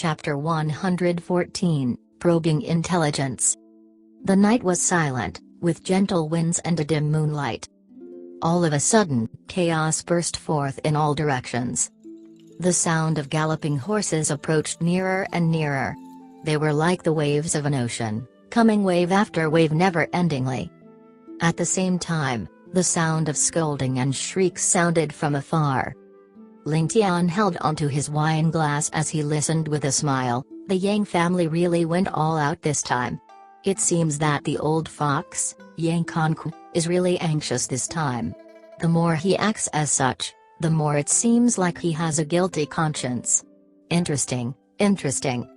Chapter 114, Probing Intelligence. The night was silent, with gentle winds and a dim moonlight. All of a sudden, chaos burst forth in all directions. The sound of galloping horses approached nearer and nearer. They were like the waves of an ocean, coming wave after wave never-endingly. At the same time, the sound of scolding and shrieks sounded from afar. Ling Tian held onto his wine glass as he listened with a smile. The Yang family really went all out this time. It seems that the old fox, Yang Kongku, is really anxious this time. The more he acts as such, the more it seems like he has a guilty conscience. Interesting, interesting.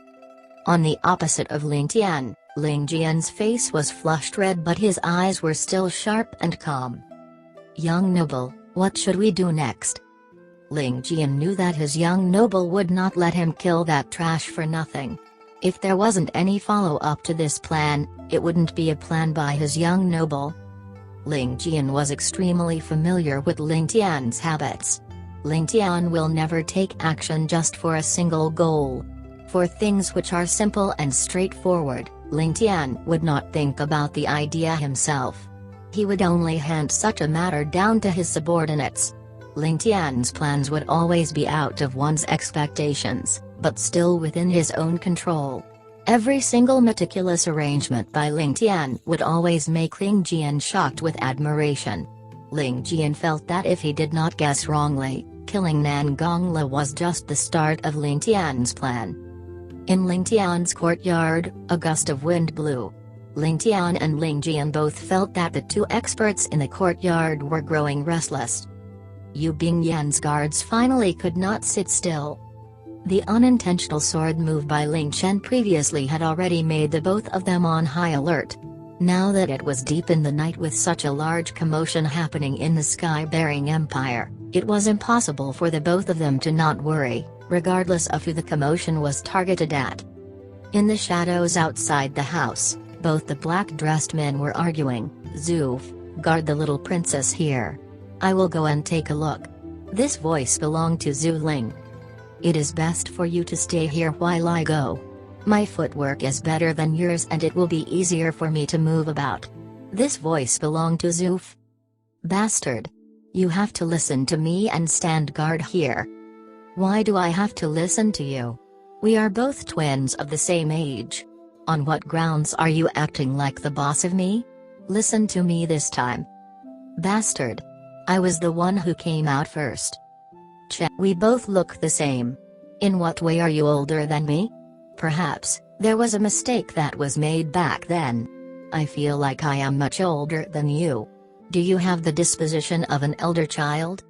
On the opposite of Ling Tian, Ling Jian's face was flushed red, but his eyes were still sharp and calm. Young noble, what should we do next? Ling Jian knew that his young noble would not let him kill that trash for nothing. If there wasn't any follow-up to this plan, it wouldn't be a plan by his young noble. Ling Jian was extremely familiar with Ling Tian's habits. Ling Tian will never take action just for a single goal. For things which are simple and straightforward, Ling Tian would not think about the idea himself. He would only hand such a matter down to his subordinates. Ling Tian's plans would always be out of one's expectations, but still within his own control. Every single meticulous arrangement by Ling Tian would always make Ling Jian shocked with admiration. Ling Jian felt that if he did not guess wrongly, killing Nan Gongla was just the start of Ling Tian's plan. In Ling Tian's courtyard, a gust of wind blew. Ling Tian and Ling Jian both felt that the two experts in the courtyard were growing restless. Yu Bingyan's guards finally could not sit still. The unintentional sword move by Ling Chen previously had already made the both of them on high alert. Now that it was deep in the night with such a large commotion happening in the sky-bearing empire, it was impossible for the both of them to not worry, regardless of who the commotion was targeted at. In the shadows outside the house, both the black-dressed men were arguing. "Zuf, guard the little princess here. I will go and take a look." This voice belonged to Zhu Ling. "It is best for you to stay here while I go. My footwork is better than yours and it will be easier for me to move about." This voice belonged to Zuf. "Bastard! You have to listen to me and stand guard here." "Why do I have to listen to you? We are both twins of the same age. On what grounds are you acting like the boss of me? Listen to me this time." "Bastard! I was the one who came out first. We both look the same. In what way are you older than me? Perhaps there was a mistake that was made back then. I feel like I am much older than you. Do you have the disposition of an elder child?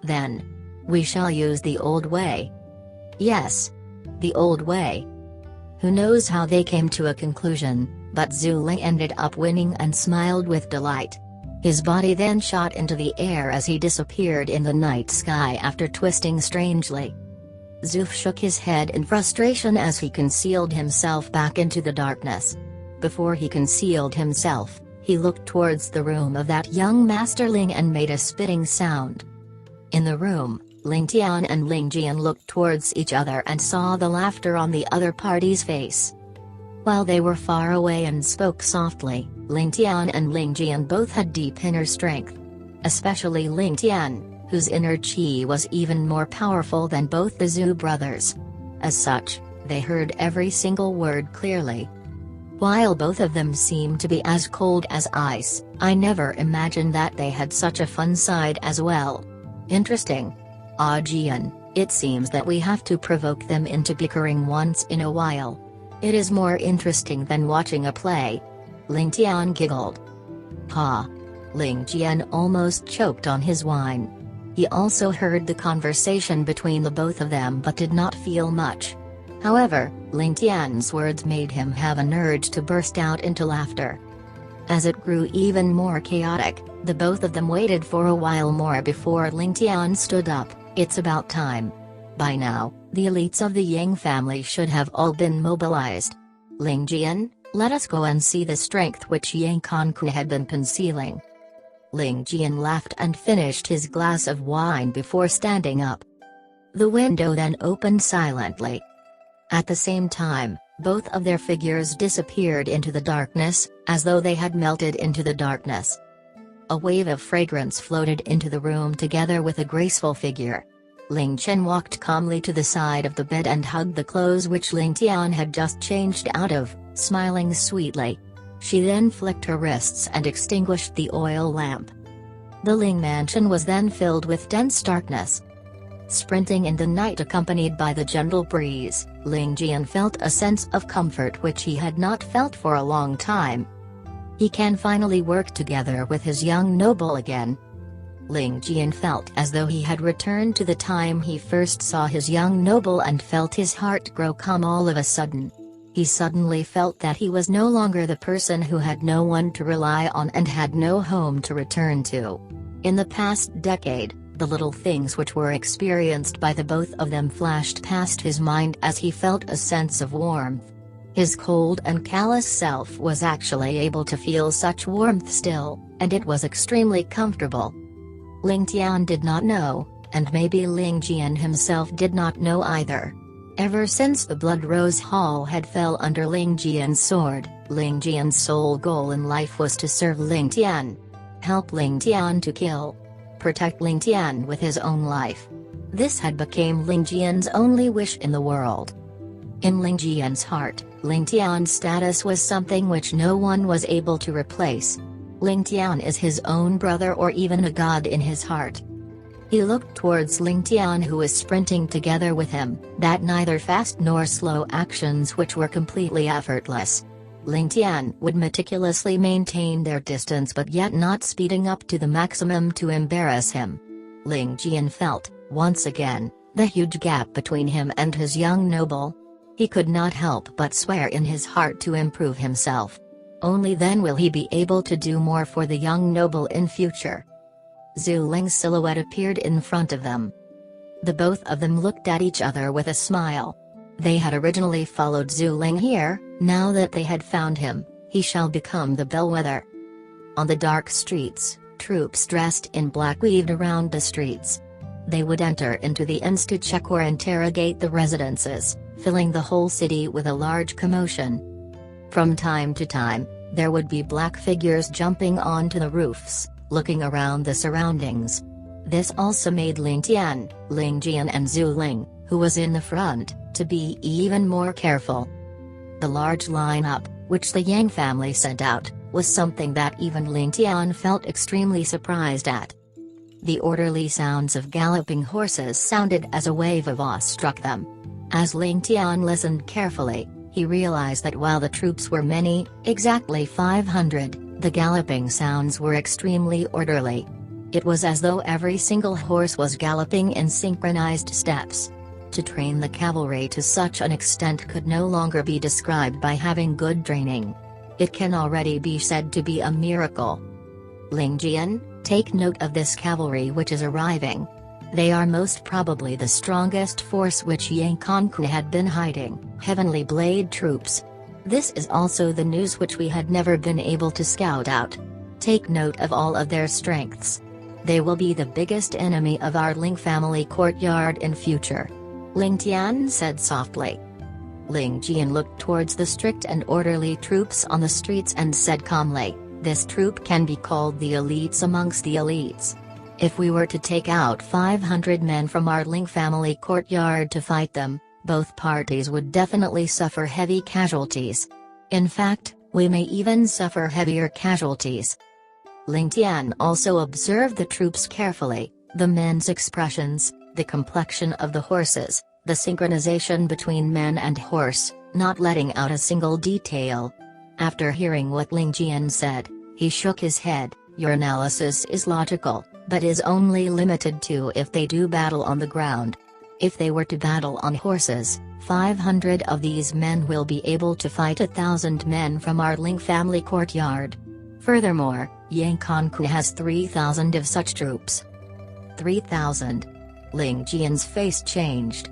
Then we shall use the old way." "Yes. The old way." Who knows how they came to a conclusion, but Zhu Ling ended up winning and smiled with delight. His body then shot into the air as he disappeared in the night sky after twisting strangely. Zuf shook his head in frustration as he concealed himself back into the darkness. Before he concealed himself, he looked towards the room of that young masterling and made a spitting sound. In the room, Ling Tian and Ling Jian looked towards each other and saw the laughter on the other party's face. While they were far away and spoke softly, Ling Tian and Ling Jian both had deep inner strength. Especially Ling Tian, whose inner qi was even more powerful than both the Zhu brothers. As such, they heard every single word clearly. While both of them seemed to be as cold as ice, I never imagined that they had such a fun side as well. Interesting. Ah Jian, it seems that we have to provoke them into bickering once in a while. It is more interesting than watching a play. Ling Tian giggled. Ha! Ling Jian almost choked on his wine. He also heard the conversation between the both of them but did not feel much. However, Ling Tian's words made him have an urge to burst out into laughter. As it grew even more chaotic, the both of them waited for a while more before Ling Tian stood up. "It's about time. By now, the elites of the Yang family should have all been mobilized. Ling Jian, let us go and see the strength which Yang Kongku had been concealing." Ling Jian laughed and finished his glass of wine before standing up. The window then opened silently. At the same time, both of their figures disappeared into the darkness, as though they had melted into the darkness. A wave of fragrance floated into the room together with a graceful figure. Ling Tian walked calmly to the side of the bed and hugged the clothes which Ling Tian had just changed out of, smiling sweetly. She then flicked her wrists and extinguished the oil lamp. The Ling mansion was then filled with dense darkness. Sprinting in the night accompanied by the gentle breeze, Ling Tian felt a sense of comfort which he had not felt for a long time. He can finally work together with his young noble again. Ling Tian felt as though he had returned to the time he first saw his young noble and felt his heart grow calm all of a sudden. He suddenly felt that he was no longer the person who had no one to rely on and had no home to return to. In the past decade, the little things which were experienced by the both of them flashed past his mind as he felt a sense of warmth. His cold and callous self was actually able to feel such warmth still, and it was extremely comfortable. Ling Tian did not know, and maybe Ling Tian himself did not know either. Ever since the Blood Rose Hall had fell under Ling Tian's sword, Ling Tian's sole goal in life was to serve Ling Tian. Help Ling Tian to kill. Protect Ling Tian with his own life. This had become Ling Tian's only wish in the world. In Ling Tian's heart, Ling Tian's status was something which no one was able to replace. Ling Tian is his own brother or even a god in his heart. He looked towards Ling Tian who was sprinting together with him, that neither fast nor slow actions which were completely effortless. Ling Tian would meticulously maintain their distance but yet not speeding up to the maximum to embarrass him. Ling Tian felt, once again, the huge gap between him and his young noble. He could not help but swear in his heart to improve himself. Only then will he be able to do more for the young noble in future. Zhu Ling's silhouette appeared in front of them. The both of them looked at each other with a smile. They had originally followed Zhu Ling here, now that they had found him, he shall become the bellwether. On the dark streets, troops dressed in black weaved around the streets. They would enter into the inns to check or interrogate the residences, filling the whole city with a large commotion. From time to time, there would be black figures jumping onto the roofs, looking around the surroundings. This also made Ling Tian, Ling Tian and Zhu Ling, who was in the front, to be even more careful. The large lineup, which the Yang family sent out, was something that even Ling Tian felt extremely surprised at. The orderly sounds of galloping horses sounded as a wave of awe struck them. As Ling Tian listened carefully, he realized that while the troops were many, exactly 500, the galloping sounds were extremely orderly. It was as though every single horse was galloping in synchronized steps. To train the cavalry to such an extent could no longer be described by having good training. It can already be said to be a miracle. Ling Tian, take note of this cavalry which is arriving. They are most probably the strongest force which Yang Conqueror had been hiding, Heavenly Blade troops. This is also the news which we had never been able to scout out. Take note of all of their strengths. They will be the biggest enemy of our Ling family courtyard in future. Ling Tian said softly. Ling Tian looked towards the strict and orderly troops on the streets and said calmly, this troop can be called the elites amongst the elites. If we were to take out 500 men from our Ling family courtyard to fight them, both parties would definitely suffer heavy casualties. In fact, we may even suffer heavier casualties. Ling Tian also observed the troops carefully, the men's expressions, the complexion of the horses, the synchronization between men and horse, not letting out a single detail. After hearing what Ling Tian said, he shook his head. Your analysis is logical, but is only limited to if they do battle on the ground. If they were to battle on horses, 500 of these men will be able to fight 1,000 men from our Ling family courtyard. Furthermore, Yang Conqueror has 3,000 of such troops. 3,000. Ling Tian's face changed.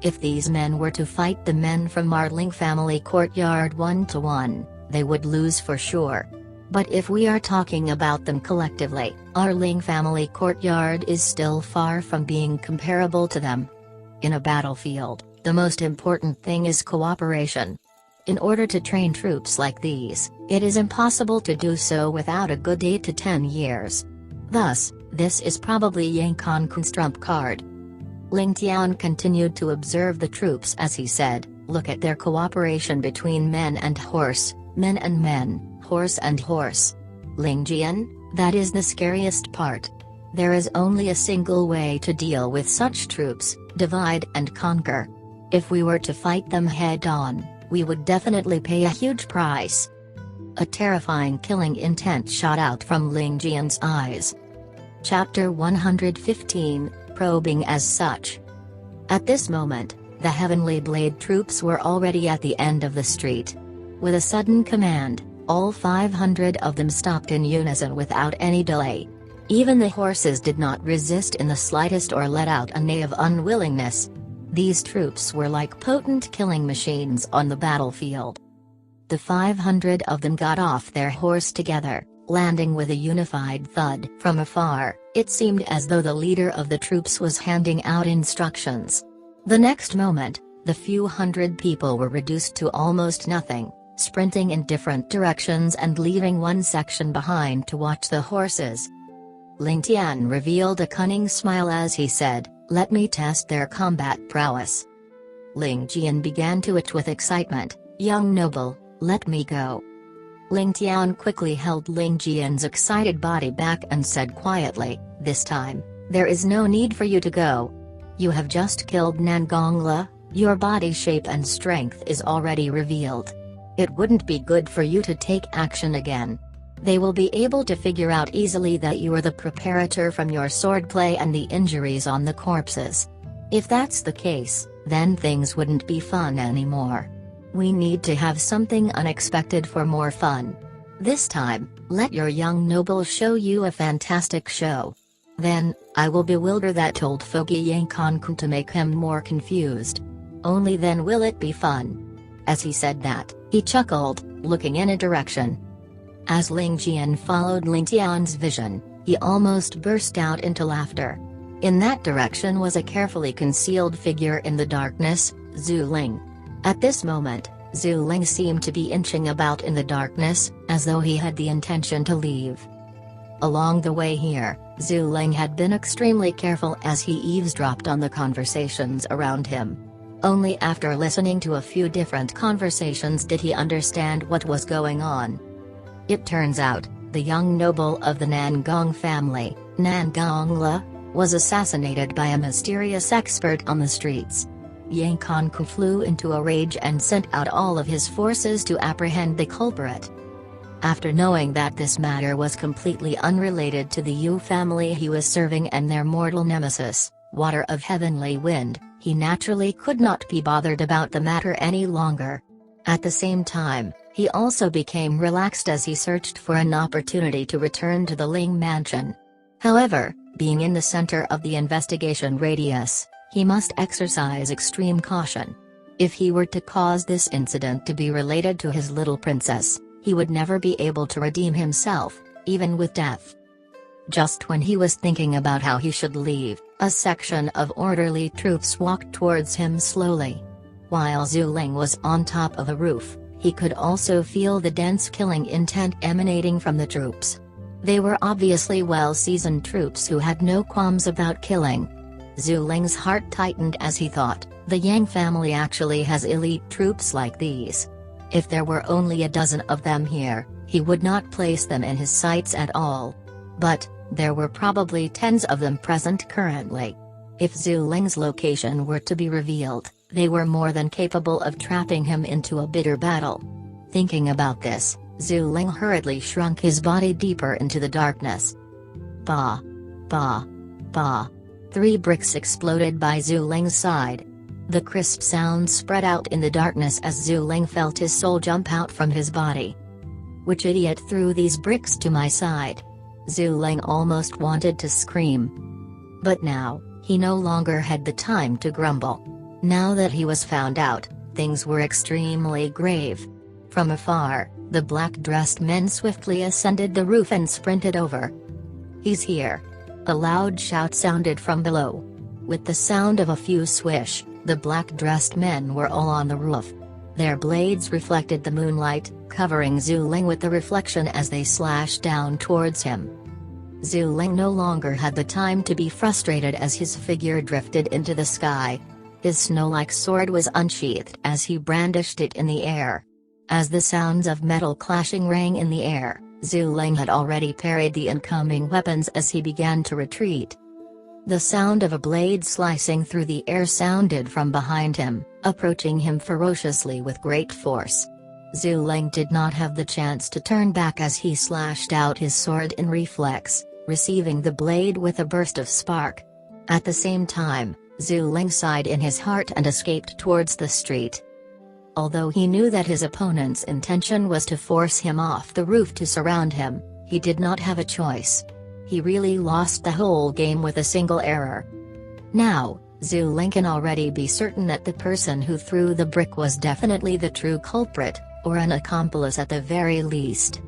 If these men were to fight the men from our Ling family courtyard 1-to-1, they would lose for sure. But if we are talking about them collectively, our Ling family courtyard is still far from being comparable to them. In a battlefield, The most important thing is cooperation. In order to train troops like these, it is impossible to do so without a good 8 to 10 years. Thus, this is probably Yang Kongkun's trump card. Ling Tian continued to observe the troops as he said, "Look at their cooperation between men and horse, men and men, horse and horse. Ling Tian, that is the scariest part. There is only a single way to deal with such troops, divide and conquer. If we were to fight them head-on, we would definitely pay a huge price." A terrifying killing intent shot out from Ling Tian's eyes. Chapter 115, Probing as Such. At this moment, the Heavenly Blade troops were already at the end of the street. With a sudden command, all 500 of them stopped in unison without any delay. Even the horses did not resist in the slightest or let out a neigh of unwillingness. These troops were like potent killing machines on the battlefield. The 500 of them got off their horse together, landing with a unified thud. From afar, it seemed as though the leader of the troops was handing out instructions. The next moment, the few hundred people were reduced to almost nothing, sprinting in different directions and leaving one section behind to watch the horses. Ling Tian revealed a cunning smile as he said, "Let me test their combat prowess." Ling Tian began to itch with excitement. "Young noble, let me go." Ling Tian quickly held Ling Tian's excited body back and said quietly, "This time, there is no need for you to go. You have just killed Nangongla, your body shape and strength is already revealed. It wouldn't be good for you to take action again. They will be able to figure out easily that you are the preparator from your swordplay and the injuries on the corpses. If that's the case, then things wouldn't be fun anymore. We need to have something unexpected for more fun. This time, let your young noble show you a fantastic show. Then, I will bewilder that old fogey Yang Kongkun to make him more confused. Only then will it be fun." As he said that, he chuckled, looking in a direction. As Ling Tian followed Ling Tian's vision, he almost burst out into laughter. In that direction was a carefully concealed figure in the darkness, Zhu Ling. At this moment, Zhu Ling seemed to be inching about in the darkness, as though he had the intention to leave. Along the way here, Zhu Ling had been extremely careful as he eavesdropped on the conversations around him. Only after listening to a few different conversations did he understand what was going on. It turns out, the young noble of the Nangong family, Nangongla, was assassinated by a mysterious expert on the streets. Yang Kongku flew into a rage and sent out all of his forces to apprehend the culprit. After knowing that this matter was completely unrelated to the Yu family he was serving and their mortal nemesis, Water of Heavenly Wind, he naturally could not be bothered about the matter any longer. At the same time, he also became relaxed as he searched for an opportunity to return to the Ling mansion. However, being in the center of the investigation radius, he must exercise extreme caution. If he were to cause this incident to be related to his little princess, he would never be able to redeem himself, even with death. Just when he was thinking about how he should leave, a section of orderly troops walked towards him slowly. While Zhu Ling was on top of a roof, he could also feel the dense killing intent emanating from the troops. They were obviously well-seasoned troops who had no qualms about killing. Zhu Ling's heart tightened as he thought, the Yang family actually has elite troops like these. If there were only a dozen of them here, he would not place them in his sights at all. But, there were probably tens of them present currently. If Zhu Ling's location were to be revealed, they were more than capable of trapping him into a bitter battle. Thinking about this, Zhu Ling hurriedly shrunk his body deeper into the darkness. Ba! Ba! Ba! 3 bricks exploded by Zhu Ling's side. The crisp sound spread out in the darkness as Zhu Ling felt his soul jump out from his body. Which idiot threw these bricks to my side? Zhu Ling almost wanted to scream. But now, he no longer had the time to grumble. Now that he was found out, things were extremely grave. From afar, the black-dressed men swiftly ascended the roof and sprinted over. "He's here!" A loud shout sounded from below. With the sound of a few swish, The black-dressed men were all on the roof. Their blades reflected the moonlight, covering Zhu Ling with the reflection as they slashed down towards him. Zhu Ling no longer had the time to be frustrated as his figure drifted into the sky. His snow-like sword was unsheathed as he brandished it in the air. As the sounds of metal clashing rang in the air, Zhu Ling had already parried the incoming weapons as he began to retreat. The sound of a blade slicing through the air sounded from behind him, approaching him ferociously with great force. Zhu Ling did not have the chance to turn back as he slashed out his sword in reflex, receiving the blade with a burst of spark. At the same time, Zhu Ling sighed in his heart and escaped towards the street. Although he knew that his opponent's intention was to force him off the roof to surround him, he did not have a choice. He really lost the whole game with a single error. Now, Zhu Ling can already be certain that the person who threw the brick was definitely the true culprit, or an accomplice at the very least.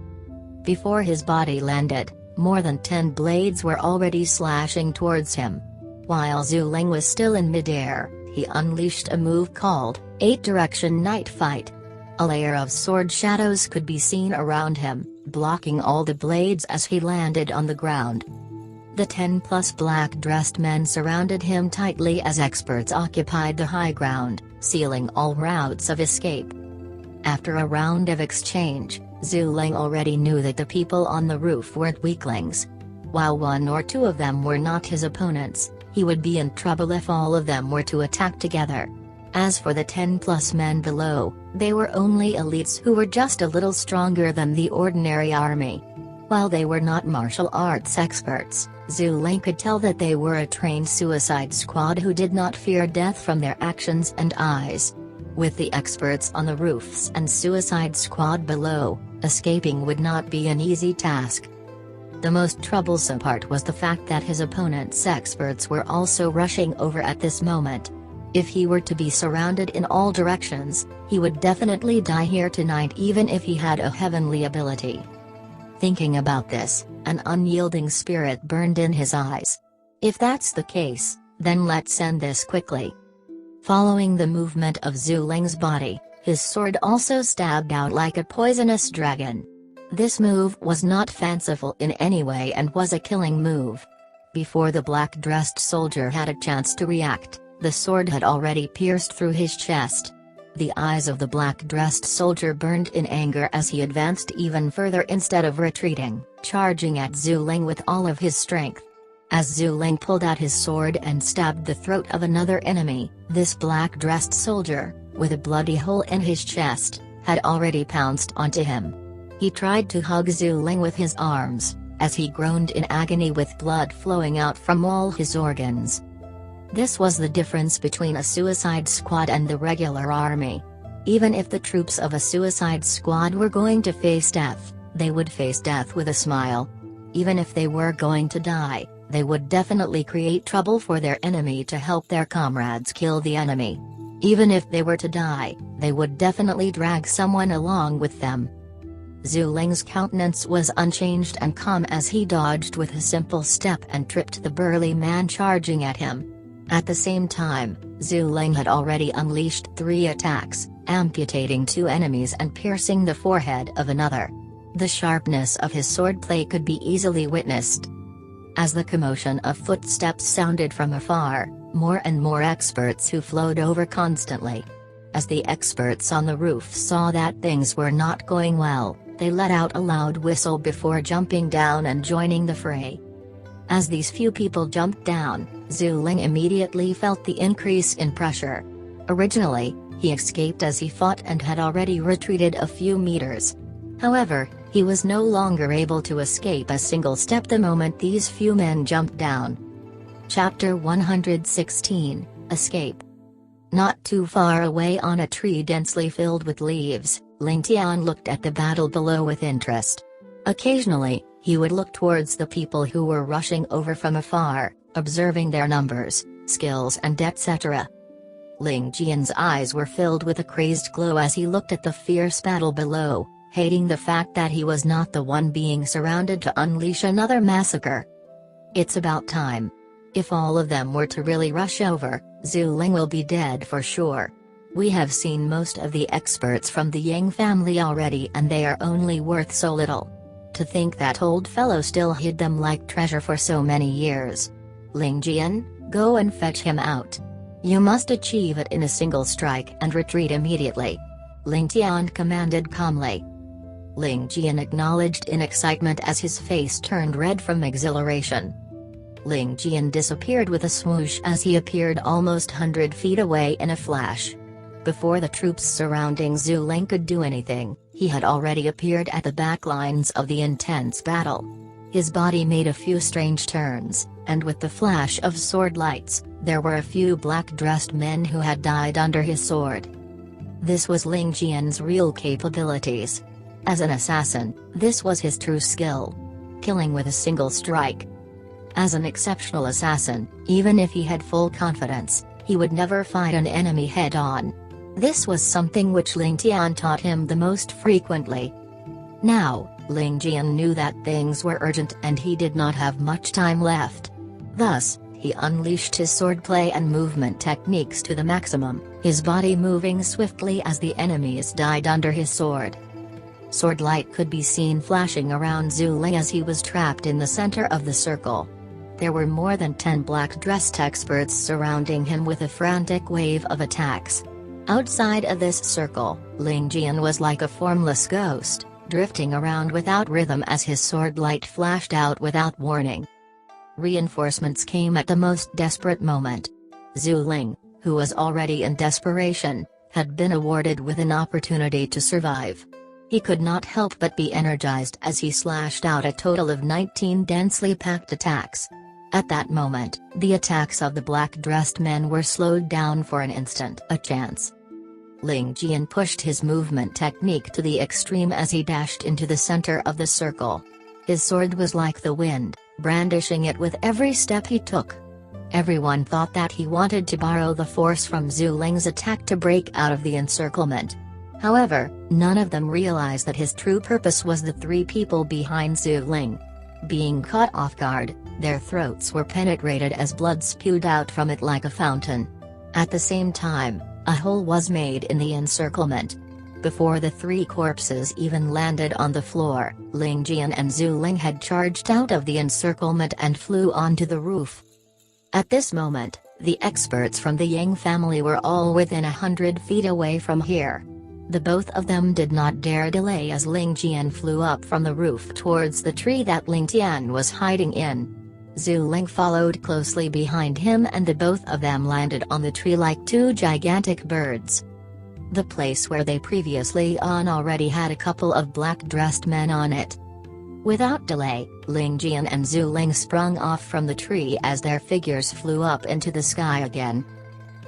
Before his body landed, more than 10 blades were already slashing towards him. While Zhu Ling was still in midair, he unleashed a move called 8-Direction Night Fight. A layer of sword shadows could be seen around him, blocking all the blades as he landed on the ground. The 10+ black-dressed men surrounded him tightly as experts occupied the high ground, sealing all routes of escape. After a round of exchange, Zhu Ling already knew that the people on the roof weren't weaklings. While 1 or 2 of them were not his opponents, he would be in trouble if all of them were to attack together. As for the 10+ men below, they were only elites who were just a little stronger than the ordinary army. While they were not martial arts experts, Zhu Ling could tell that they were a trained suicide squad who did not fear death from their actions and eyes. With the experts on the roofs and suicide squad below, escaping would not be an easy task. The most troublesome part was the fact that his opponent's experts were also rushing over at this moment. If he were to be surrounded in all directions, he would definitely die here tonight even if he had a heavenly ability. Thinking about this, an unyielding spirit burned in his eyes. If that's the case, then let's end this quickly. Following the movement of Zhu Ling's body, his sword also stabbed out like a poisonous dragon. This move was not fanciful in any way and was a killing move. Before the black-dressed soldier had a chance to react, the sword had already pierced through his chest. The eyes of the black-dressed soldier burned in anger as he advanced even further instead of retreating, charging at Zhu Ling with all of his strength. As Zhu Ling pulled out his sword and stabbed the throat of another enemy, this black-dressed soldier, with a bloody hole in his chest, had already pounced onto him. He tried to hug Zhu Ling with his arms, as he groaned in agony with blood flowing out from all his organs. This was the difference between a suicide squad and the regular army. Even if the troops of a suicide squad were going to face death, they would face death with a smile. Even if they were going to die, they would definitely create trouble for their enemy to help their comrades kill the enemy. Even if they were to die, they would definitely drag someone along with them. Zhu Ling's countenance was unchanged and calm as he dodged with a simple step and tripped the burly man charging at him. At the same time, Zhu Ling had already unleashed 3 attacks, amputating 2 enemies and piercing the forehead of another. The sharpness of his swordplay could be easily witnessed. As the commotion of footsteps sounded from afar, more and more experts who flowed over constantly. As the experts on the roof saw that things were not going well, they let out a loud whistle before jumping down and joining the fray. As these few people jumped down, Zhu Ling immediately felt the increase in pressure. Originally, he escaped as he fought and had already retreated a few meters. However, he was no longer able to escape a single step the moment these few men jumped down. Chapter 116, Escape. Not too far away on a tree densely filled with leaves, Ling Tian looked at the battle below with interest. Occasionally, he would look towards the people who were rushing over from afar, observing their numbers, skills and etc. Ling Tian's eyes were filled with a crazed glow as he looked at the fierce battle below, hating the fact that he was not the one being surrounded to unleash another massacre. It's about time. If all of them were to really rush over, Zhu Ling will be dead for sure. We have seen most of the experts from the Yang family already and they are only worth so little. To think that old fellow still hid them like treasure for so many years. Ling Tian, go and fetch him out. You must achieve it in a single strike and retreat immediately. Ling Tian commanded calmly. Ling Tian acknowledged in excitement as his face turned red from exhilaration. Ling Tian disappeared with a swoosh as he appeared almost 100 feet away in a flash. Before the troops surrounding Zhu Ling could do anything, he had already appeared at the back lines of the intense battle. His body made a few strange turns, and with the flash of sword lights, there were a few black-dressed men who had died under his sword. This was Ling Tian's real capabilities. As an assassin, this was his true skill. Killing with a single strike. As an exceptional assassin, even if he had full confidence, he would never fight an enemy head-on. This was something which Ling Tian taught him the most frequently. Now, Ling Tian knew that things were urgent and he did not have much time left. Thus, he unleashed his swordplay and movement techniques to the maximum, his body moving swiftly as the enemies died under his sword. Sword light could be seen flashing around Zhu Ling as he was trapped in the center of the circle. There were more than 10 black-dressed experts surrounding him with a frantic wave of attacks. Outside of this circle, Ling Tian was like a formless ghost, drifting around without rhythm as his sword light flashed out without warning. Reinforcements came at the most desperate moment. Zhu Ling, who was already in desperation, had been awarded with an opportunity to survive. He could not help but be energized as he slashed out a total of 19 densely packed attacks. At that moment, the attacks of the black-dressed men were slowed down for an instant. A chance. Ling Tian pushed his movement technique to the extreme as he dashed into the center of the circle. His sword was like the wind, brandishing it with every step he took. Everyone thought that he wanted to borrow the force from Zhu Ling's attack to break out of the encirclement. However, none of them realized that his true purpose was the 3 people behind Zhu Ling. Being caught off guard, their throats were penetrated as blood spewed out from it like a fountain. At the same time, a hole was made in the encirclement. Before the 3 corpses even landed on the floor, Ling Tian and Zhu Ling had charged out of the encirclement and flew onto the roof. At this moment, the experts from the Yang family were all within 100 feet away from here. The both of them did not dare delay as Ling Tian flew up from the roof towards the tree that Ling Tian was hiding in. Zhu Ling followed closely behind him and the both of them landed on the tree like 2 gigantic birds. The place where they previously already had a couple of black-dressed men on it. Without delay, Ling Tian and Zhu Ling sprung off from the tree as their figures flew up into the sky again.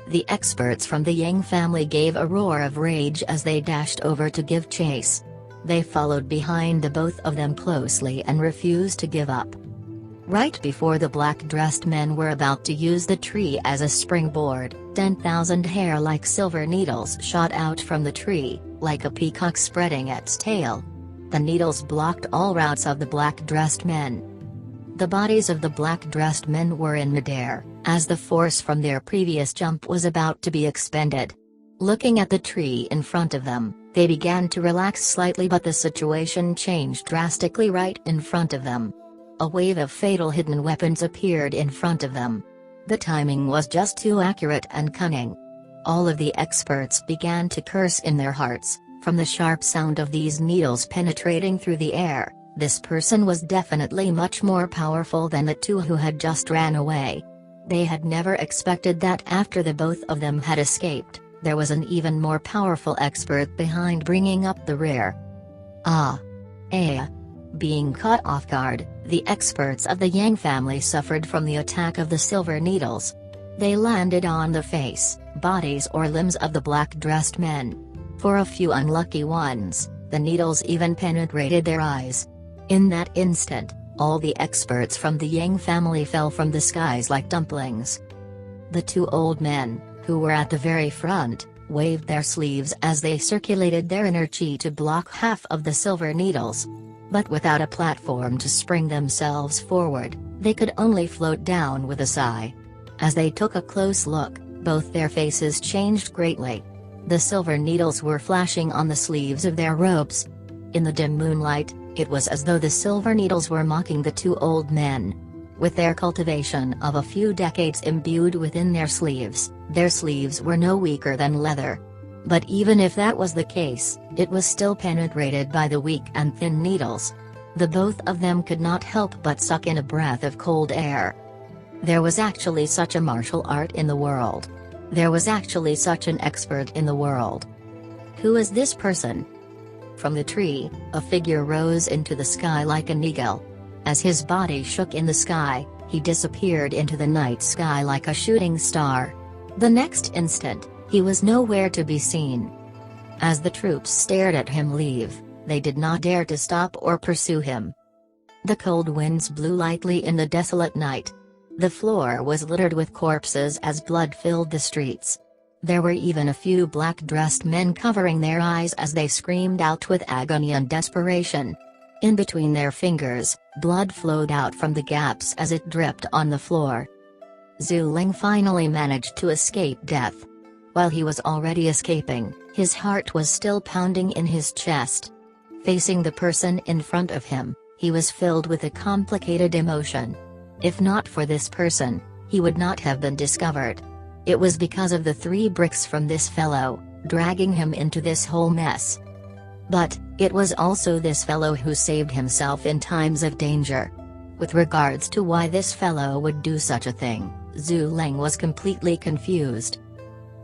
The experts from the Yang family gave a roar of rage as they dashed over to give chase. They followed behind the both of them closely and refused to give up. Right before the black-dressed men were about to use the tree as a springboard, 10,000 hair-like silver needles shot out from the tree, like a peacock spreading its tail. The needles blocked all routes of the black-dressed men. The bodies of the black-dressed men were in midair, as the force from their previous jump was about to be expended. Looking at the tree in front of them, they began to relax slightly, but the situation changed drastically right in front of them. A wave of fatal hidden weapons appeared in front of them. The timing was just too accurate and cunning. All of the experts began to curse in their hearts, from the sharp sound of these needles penetrating through the air. This person was definitely much more powerful than the 2 who had just ran away. They had never expected that after the both of them had escaped, there was an even more powerful expert behind bringing up the rear. Being caught off guard, the experts of the Yang family suffered from the attack of the silver needles. They landed on the face, bodies or limbs of the black-dressed men. For a few unlucky ones, the needles even penetrated their eyes. In that instant, all the experts from the Yang family fell from the skies like dumplings. The 2 old men, who were at the very front, waved their sleeves as they circulated their inner chi to block half of the silver needles. But without a platform to spring themselves forward, they could only float down with a sigh. As they took a close look, both their faces changed greatly. The silver needles were flashing on the sleeves of their robes. In the dim moonlight, it was as though the silver needles were mocking the two old men. With their cultivation of a few decades imbued within their sleeves were no weaker than leather. But even if that was the case, it was still penetrated by the weak and thin needles. The both of them could not help but suck in a breath of cold air. There was actually such a martial art in the world. There was actually such an expert in the world. Who is this person? From the tree, a figure rose into the sky like an eagle. As his body shook in the sky, he disappeared into the night sky like a shooting star. The next instant, he was nowhere to be seen. As the troops stared at him leave, they did not dare to stop or pursue him. The cold winds blew lightly in the desolate night. The floor was littered with corpses as blood filled the streets. There were even a few black-dressed men covering their eyes as they screamed out with agony and desperation. In between their fingers, blood flowed out from the gaps as it dripped on the floor. Zhu Ling finally managed to escape death. While he was already escaping, his heart was still pounding in his chest. Facing the person in front of him, he was filled with a complicated emotion. If not for this person, he would not have been discovered. It was because of the 3 bricks from this fellow, dragging him into this whole mess. But, it was also this fellow who saved himself in times of danger. With regards to why this fellow would do such a thing, Zhu Ling was completely confused.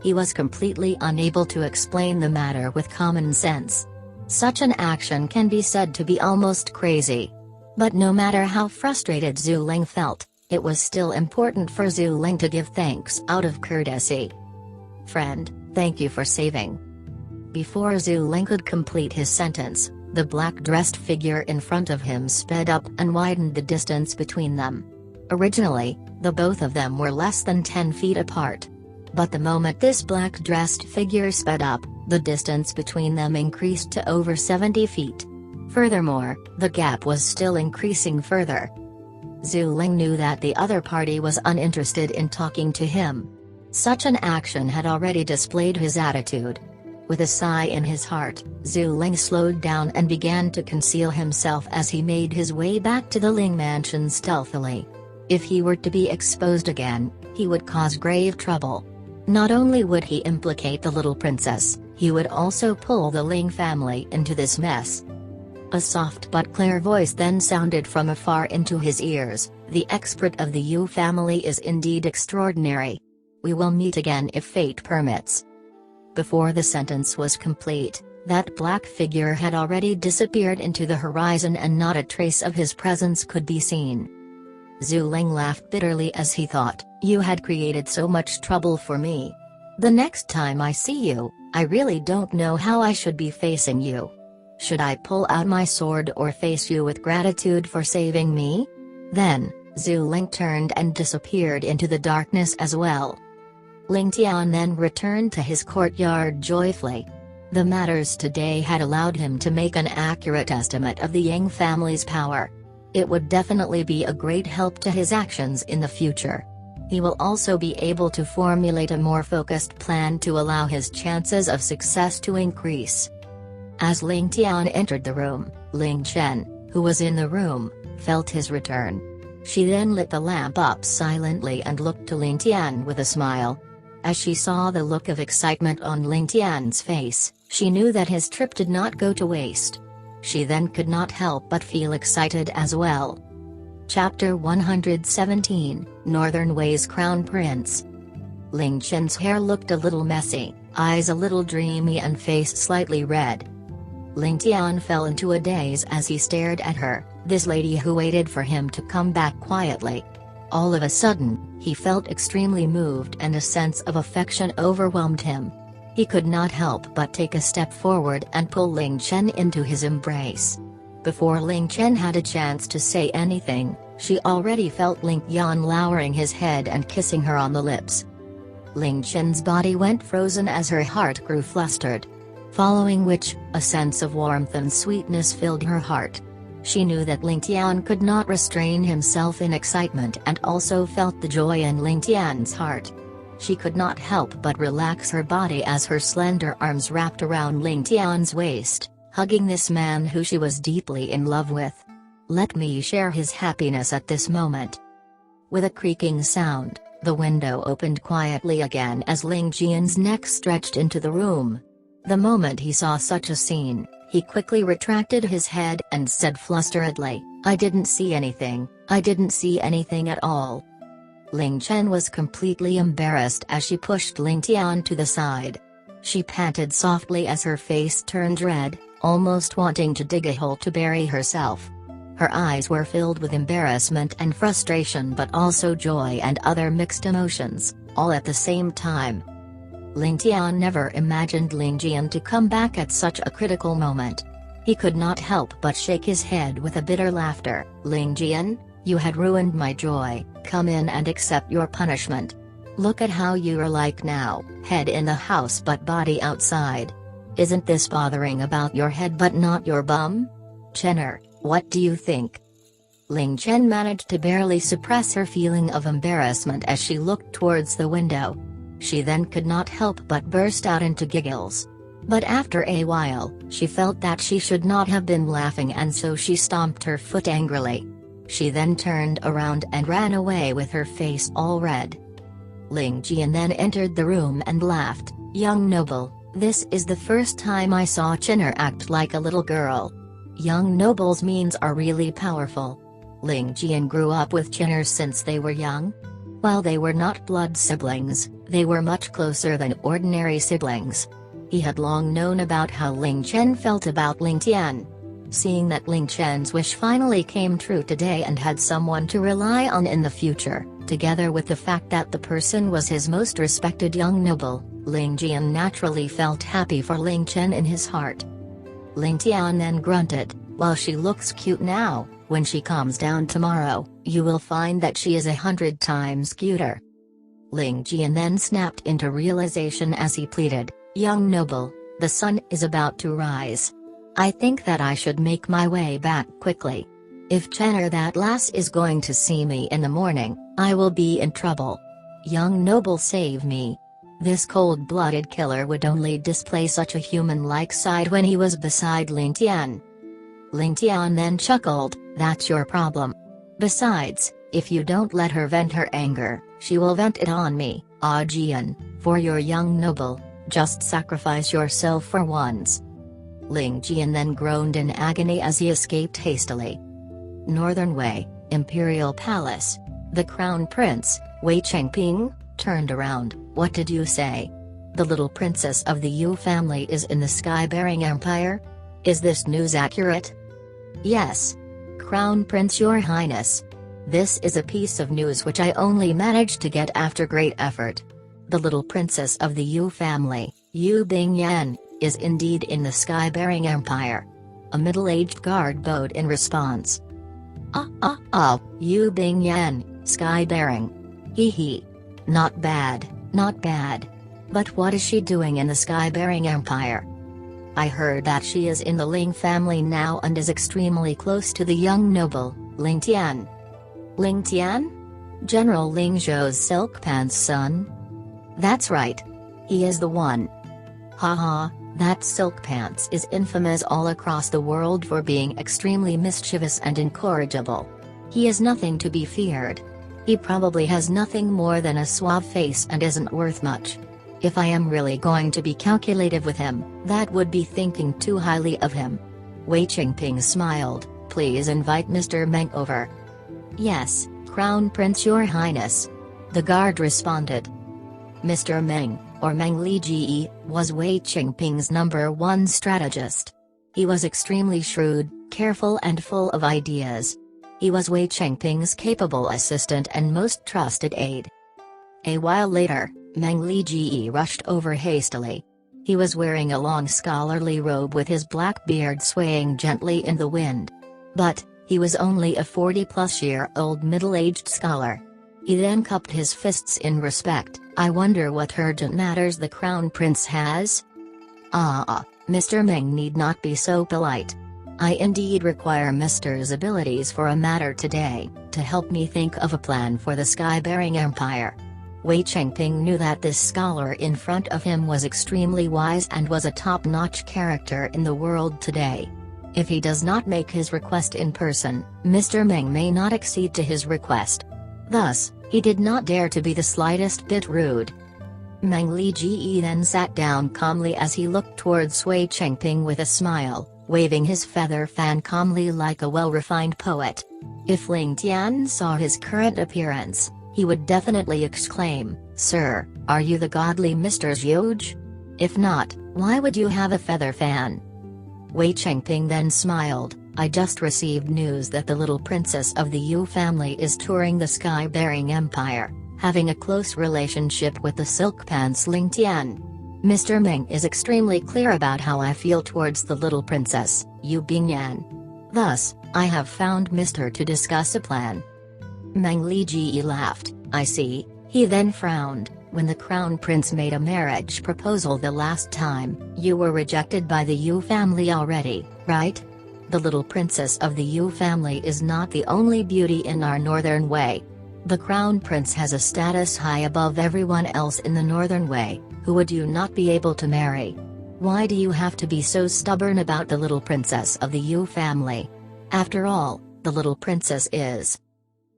He was completely unable to explain the matter with common sense. Such an action can be said to be almost crazy. But no matter how frustrated Zhu Ling felt, it was still important for Zhu Ling to give thanks out of courtesy. "Friend, thank you for saving." Before Zhu Ling could complete his sentence, the black-dressed figure in front of him sped up and widened the distance between them. Originally, the both of them were less than 10 feet apart. But the moment this black-dressed figure sped up, the distance between them increased to over 70 feet. Furthermore, the gap was still increasing further. Zhu Ling knew that the other party was uninterested in talking to him. Such an action had already displayed his attitude. With a sigh in his heart, Zhu Ling slowed down and began to conceal himself as he made his way back to the Ling mansion stealthily. If he were to be exposed again, he would cause grave trouble. Not only would he implicate the little princess, he would also pull the Ling family into this mess. A soft but clear voice then sounded from afar into his ears, "The expert of the Yu family is indeed extraordinary. We will meet again if fate permits." Before the sentence was complete, that black figure had already disappeared into the horizon and not a trace of his presence could be seen. Zhu Ling laughed bitterly as he thought, "You had created so much trouble for me. The next time I see you, I really don't know how I should be facing you. Should I pull out my sword or face you with gratitude for saving me?" Then, Zhu Ling turned and disappeared into the darkness as well. Ling Tian then returned to his courtyard joyfully. The matters today had allowed him to make an accurate estimate of the Yang family's power. It would definitely be a great help to his actions in the future. He will also be able to formulate a more focused plan to allow his chances of success to increase. As Ling Tian entered the room, Ling Chen, who was in the room, felt his return. She then lit the lamp up silently and looked to Ling Tian with a smile. As she saw the look of excitement on Ling Tian's face, she knew that his trip did not go to waste. She then could not help but feel excited as well. Chapter 117, Northern Wei's Crown Prince. Ling Chen's hair looked a little messy, eyes a little dreamy and face slightly red. Ling Tian fell into a daze as he stared at her, this lady who waited for him to come back quietly. All of a sudden, he felt extremely moved and a sense of affection overwhelmed him. He could not help but take a step forward and pull Ling Chen into his embrace. Before Ling Chen had a chance to say anything, she already felt Ling Tian lowering his head and kissing her on the lips. Ling Chen's body went frozen as her heart grew flustered. Following which, a sense of warmth and sweetness filled her heart. She knew that Ling Tian could not restrain himself in excitement and also felt the joy in Ling Tian's heart. She could not help but relax her body as her slender arms wrapped around Ling Tian's waist, hugging this man who she was deeply in love with. Let me share his happiness at this moment. With a creaking sound, the window opened quietly again as Ling Tian's neck stretched into the room. The moment he saw such a scene, he quickly retracted his head and said flusteredly, "I didn't see anything, I didn't see anything at all." Ling Chen was completely embarrassed as she pushed Ling Tian to the side. She panted softly as her face turned red, almost wanting to dig a hole to bury herself. Her eyes were filled with embarrassment and frustration but also joy and other mixed emotions, all at the same time. Ling Tian never imagined Ling Tian to come back at such a critical moment. He could not help but shake his head with a bitter laughter. "Ling Tian, you had ruined my joy, come in and accept your punishment. Look at how you're like now, head in the house but body outside. Isn't this bothering about your head but not your bum? Chenner, what do you think?" Ling Chen managed to barely suppress her feeling of embarrassment as she looked towards the window. She then could not help but burst out into giggles. But after a while, she felt that she should not have been laughing and so she stomped her foot angrily. She then turned around and ran away with her face all red. Ling Tian then entered the room and laughed, "Young noble, this is the first time I saw Chenner act like a little girl. Young nobles' means are really powerful." Ling Tian grew up with Chenner since they were young. While they were not blood siblings, they were much closer than ordinary siblings. He had long known about how Ling Chen felt about Ling Tian. Seeing that Ling Chen's wish finally came true today and had someone to rely on in the future, together with the fact that the person was his most respected young noble, Ling Tian naturally felt happy for Ling Chen in his heart. Ling Tian then grunted, "While she looks cute now, when she calms down tomorrow, you will find that she is 100 times cuter." Ling Tian then snapped into realization as he pleaded, "Young noble, the sun is about to rise. I think that I should make my way back quickly. If Chenner that lass is going to see me in the morning, I will be in trouble. Young noble, save me." This cold-blooded killer would only display such a human-like side when he was beside Ling Tian. Ling Tian then chuckled, "That's your problem. Besides, if you don't let her vent her anger, she will vent it on me. Ah Jian, for your young noble, just sacrifice yourself for once." Ling Tian then groaned in agony as he escaped hastily. Northern Wei, Imperial Palace. The Crown Prince, Wei Chengping, turned around. "What did you say? The little princess of the Yu family is in the Sky-bearing Empire? Is this news accurate?" "Yes. Crown Prince, Your Highness. This is a piece of news which I only managed to get after great effort. The little princess of the Yu family, Yu Bingyan, is indeed in the Sky-bearing Empire." A middle-aged guard bowed in response. Yu Bingyan, Sky-bearing. Hee. Not bad, not bad. But what is she doing in the Sky-bearing Empire? I heard that she is in the Ling family now and is extremely close to the young noble, Ling Tian." "Ling Tian? General Ling Zhou's silk pants son?" "That's right. He is the one. Haha, that silk pants is infamous all across the world for being extremely mischievous and incorrigible. He is nothing to be feared. He probably has nothing more than a suave face and isn't worth much. If I am really going to be calculative with him, that would be thinking too highly of him." Wei Chengping smiled, "Please invite Mr. Meng over." "Yes, Crown Prince, Your Highness." The guard responded. Mr. Meng, or Meng Lijie, was Wei Chengping's #1 strategist. He was extremely shrewd, careful and full of ideas. He was Wei Chengping's capable assistant and most trusted aide. A while later, Meng Lijie rushed over hastily. He was wearing a long scholarly robe with his black beard swaying gently in the wind. But, he was only a 40-plus-year-old middle-aged scholar. He then cupped his fists in respect. "I wonder what urgent matters the Crown Prince has?" Mr. Meng need not be so polite. I indeed require Mr.'s abilities for a matter today, to help me think of a plan for the sky-bearing empire. Wei Chengping knew that this scholar in front of him was extremely wise and was a top-notch character in the world today. If he does not make his request in person, Mr. Meng may not accede to his request. Thus, he did not dare to be the slightest bit rude. Meng Lijie then sat down calmly as he looked towards Wei Chengping with a smile, waving his feather fan calmly like a well-refined poet. If Ling Tian saw his current appearance, he would definitely exclaim, "Sir, are you the godly Mr. Zhuge? If not, why would you have a feather fan?" Wei Chengping then smiled, "I just received news that the little princess of the Yu family is touring the sky-bearing empire, having a close relationship with the silk pants Ling Tian. Mr. Meng is extremely clear about how I feel towards the little princess, Yu Bingyan. Thus, I have found Mr. to discuss a plan." Meng Lijie laughed, "I see." He then frowned, "When the crown prince made a marriage proposal the last time, you were rejected by the Yu family already, right? The little princess of the Yu family is not the only beauty in our northern way. The crown prince has a status high above everyone else in the northern way. Who would you not be able to marry? Why do you have to be so stubborn about the little princess of the Yu family? After all, the little princess is..."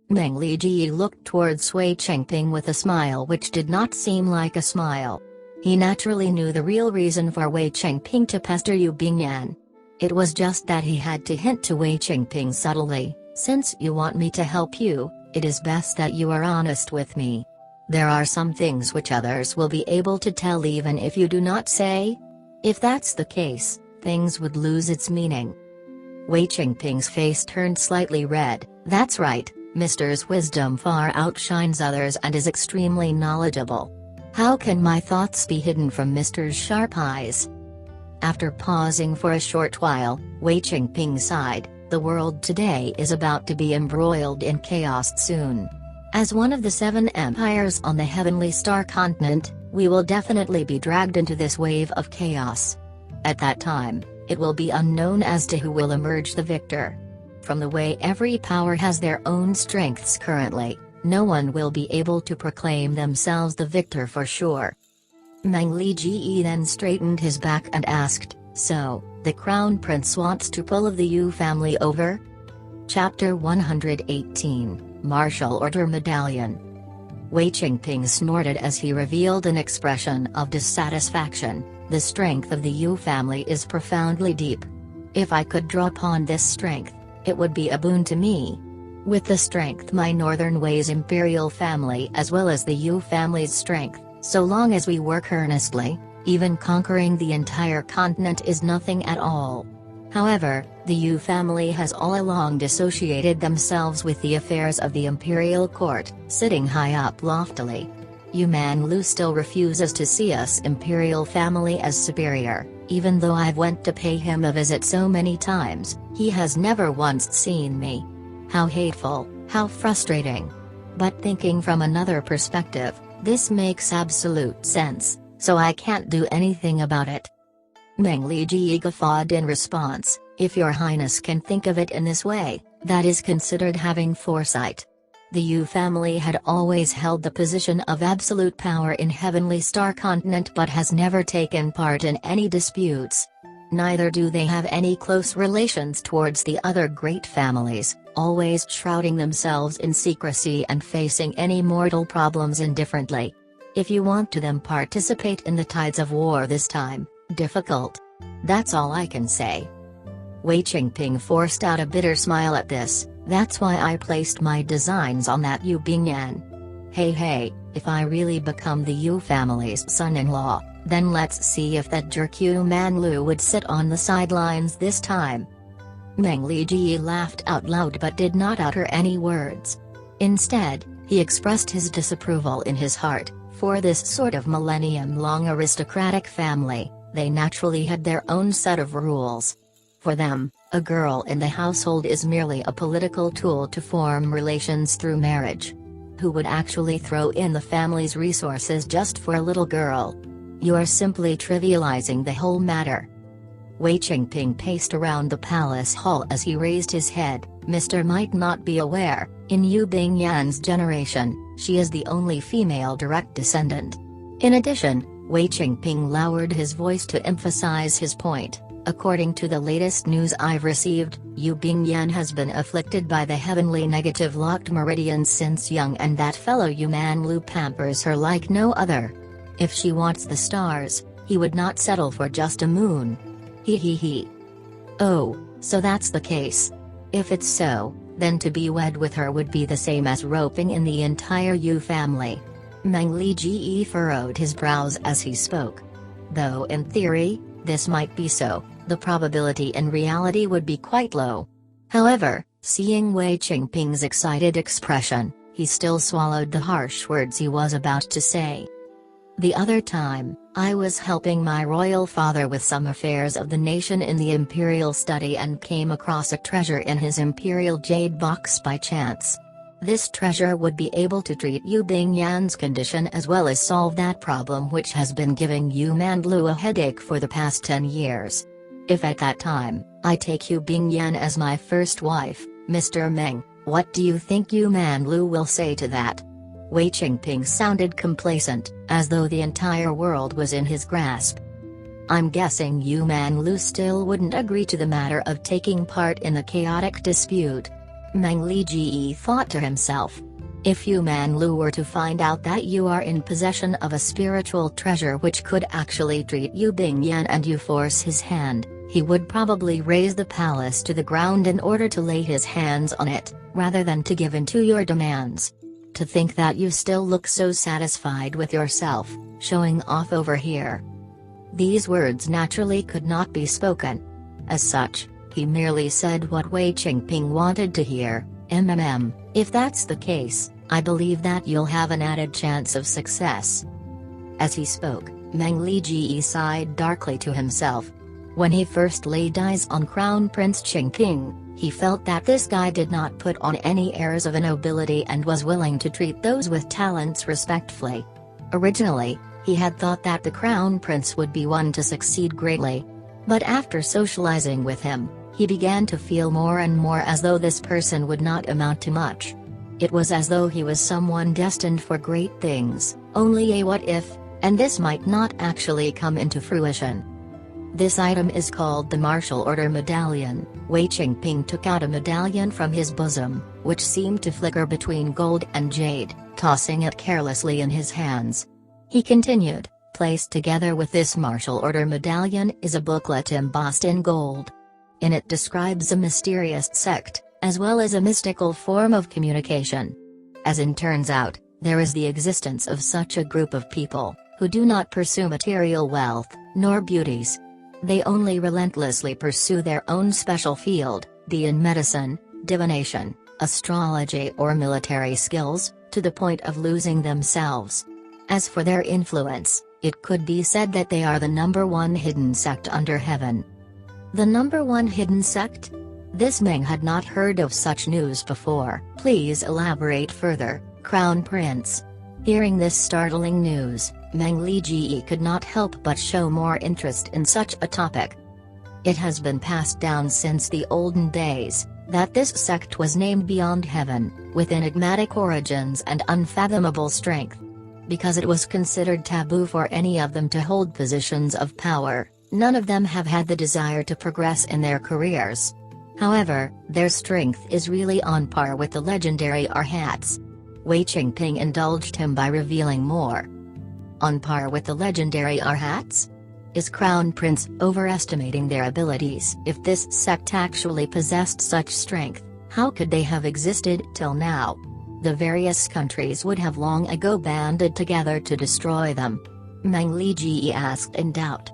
Meng Lijie looked towards Wei Chengping with a smile which did not seem like a smile. He naturally knew the real reason for Wei Chengping to pester Yu Bingyan. It was just that he had to hint to Wei Chengping subtly, "Since you want me to help you, it is best that you are honest with me. There are some things which others will be able to tell even if you do not say. If that's the case, things would lose its meaning." Wei Chengping's face turned slightly red. "That's right, Mr.'s wisdom far outshines others and is extremely knowledgeable. How can my thoughts be hidden from Mr.'s sharp eyes?" After pausing for a short while, Wei Chengping sighed, "The world today is about to be embroiled in chaos soon. As one of the 7 empires on the Heavenly Star continent, we will definitely be dragged into this wave of chaos. At that time, it will be unknown as to who will emerge the victor. From the way every power has their own strengths currently, no one will be able to proclaim themselves the victor for sure." Meng Lijie then straightened his back and asked, "So, the crown prince wants to pull of the Yu family over?" Chapter 118, Martial Order Medallion. Wei Chengping snorted as he revealed an expression of dissatisfaction. "The strength of the Yu family is profoundly deep. If I could draw upon this strength, it would be a boon to me. With the strength my Northern Wei's imperial family as well as the Yu family's strength, so long as we work earnestly, even conquering the entire continent is nothing at all. However, the Yu family has all along dissociated themselves with the affairs of the imperial court, sitting high up loftily. Yu Manlu still refuses to see us imperial family as superior, even though I've went to pay him a visit so many times, he has never once seen me. How hateful, how frustrating. But thinking from another perspective, this makes absolute sense, so I can't do anything about it." Meng Lijie guffawed in response, "If your highness can think of it in this way, that is considered having foresight. The Yu family had always held the position of absolute power in Heavenly Star Continent but has never taken part in any disputes. Neither do they have any close relations towards the other great families, always shrouding themselves in secrecy and facing any mortal problems indifferently. If you want to them participate in the tides of war this time, difficult. That's all I can say." Wei Chengping forced out a bitter smile at this. "That's why I placed my designs on that Yu Bingyan. Hey, if I really become the Yu family's son-in-law, then let's see if that jerk Yu Manlu would sit on the sidelines this time." Meng Lijie laughed out loud but did not utter any words. Instead, he expressed his disapproval in his heart. For this sort of millennium-long aristocratic family, they naturally had their own set of rules. For them, a girl in the household is merely a political tool to form relations through marriage. Who would actually throw in the family's resources just for a little girl? You are simply trivializing the whole matter." Wei Qingping paced around the palace hall as he raised his head. Mr. might not be aware, in Yu Bingyan's generation, she is the only female direct descendant. In addition, Wei Qingping lowered his voice to emphasize his point. According to the latest news I've received, Yu Bingyan has been afflicted by the heavenly negative locked meridians since young, and that fellow Yu Manlu pampers her like no other. If she wants the stars, he would not settle for just a moon. He. Oh, so that's the case. If it's so, then to be wed with her would be the same as roping in the entire Yu family. Meng Li furrowed his brows as he spoke. Though in theory, this might be so, the probability in reality would be quite low. However, seeing Wei Qingping's excited expression, he still swallowed the harsh words he was about to say. The other time, I was helping my royal father with some affairs of the nation in the imperial study and came across a treasure in his imperial jade box by chance. This treasure would be able to treat Yu Bingyan's condition as well as solve that problem which has been giving Yu Manlu a headache for the past 10 years. If at that time, I take Yu Bingyan as my first wife, Mr. Meng, what do you think Yu Manlu will say to that? Wei Qingping sounded complacent, as though the entire world was in his grasp. I'm guessing Yu Manlu still wouldn't agree to the matter of taking part in the chaotic dispute. Meng Li thought to himself. If Yu Manlu were to find out that you are in possession of a spiritual treasure which could actually treat Yu Bingyan and you force his hand, he would probably raise the palace to the ground in order to lay his hands on it, rather than to give in to your demands. To think that you still look so satisfied with yourself, showing off over here. These words naturally could not be spoken. As such, he merely said what Wei Qingping wanted to hear. If that's the case, I believe that you'll have an added chance of success. As he spoke, Meng Li sighed darkly to himself. When he first laid eyes on Crown Prince Qingping, he felt that this guy did not put on any airs of a nobility and was willing to treat those with talents respectfully. Originally, he had thought that the Crown Prince would be one to succeed greatly. But after socializing with him, he began to feel more and more as though this person would not amount to much. It was as though he was someone destined for great things, only a what if, and this might not actually come into fruition. This item is called the Martial Order Medallion. Wei Qingping took out a medallion from his bosom, which seemed to flicker between gold and jade, tossing it carelessly in his hands. He continued, placed together with this Martial Order Medallion is a booklet embossed in gold. In it describes a mysterious sect, as well as a mystical form of communication. As it turns out, there is the existence of such a group of people, who do not pursue material wealth, nor beauties. They only relentlessly pursue their own special field, be in medicine, divination, astrology or military skills, to the point of losing themselves. As for their influence, it could be said that they are the #1 hidden sect under heaven. The #1 hidden sect? This Meng had not heard of such news before. Please elaborate further, Crown Prince. Hearing this startling news, Meng Li could not help but show more interest in such a topic. It has been passed down since the olden days, that this sect was named Beyond Heaven, with enigmatic origins and unfathomable strength. Because it was considered taboo for any of them to hold positions of power, none of them have had the desire to progress in their careers. However, their strength is really on par with the legendary Arhats. Wei Qingping indulged him by revealing more. On par with the legendary Arhats? Is Crown Prince overestimating their abilities? If this sect actually possessed such strength, how could they have existed till now? The various countries would have long ago banded together to destroy them. Meng Li asked in doubt.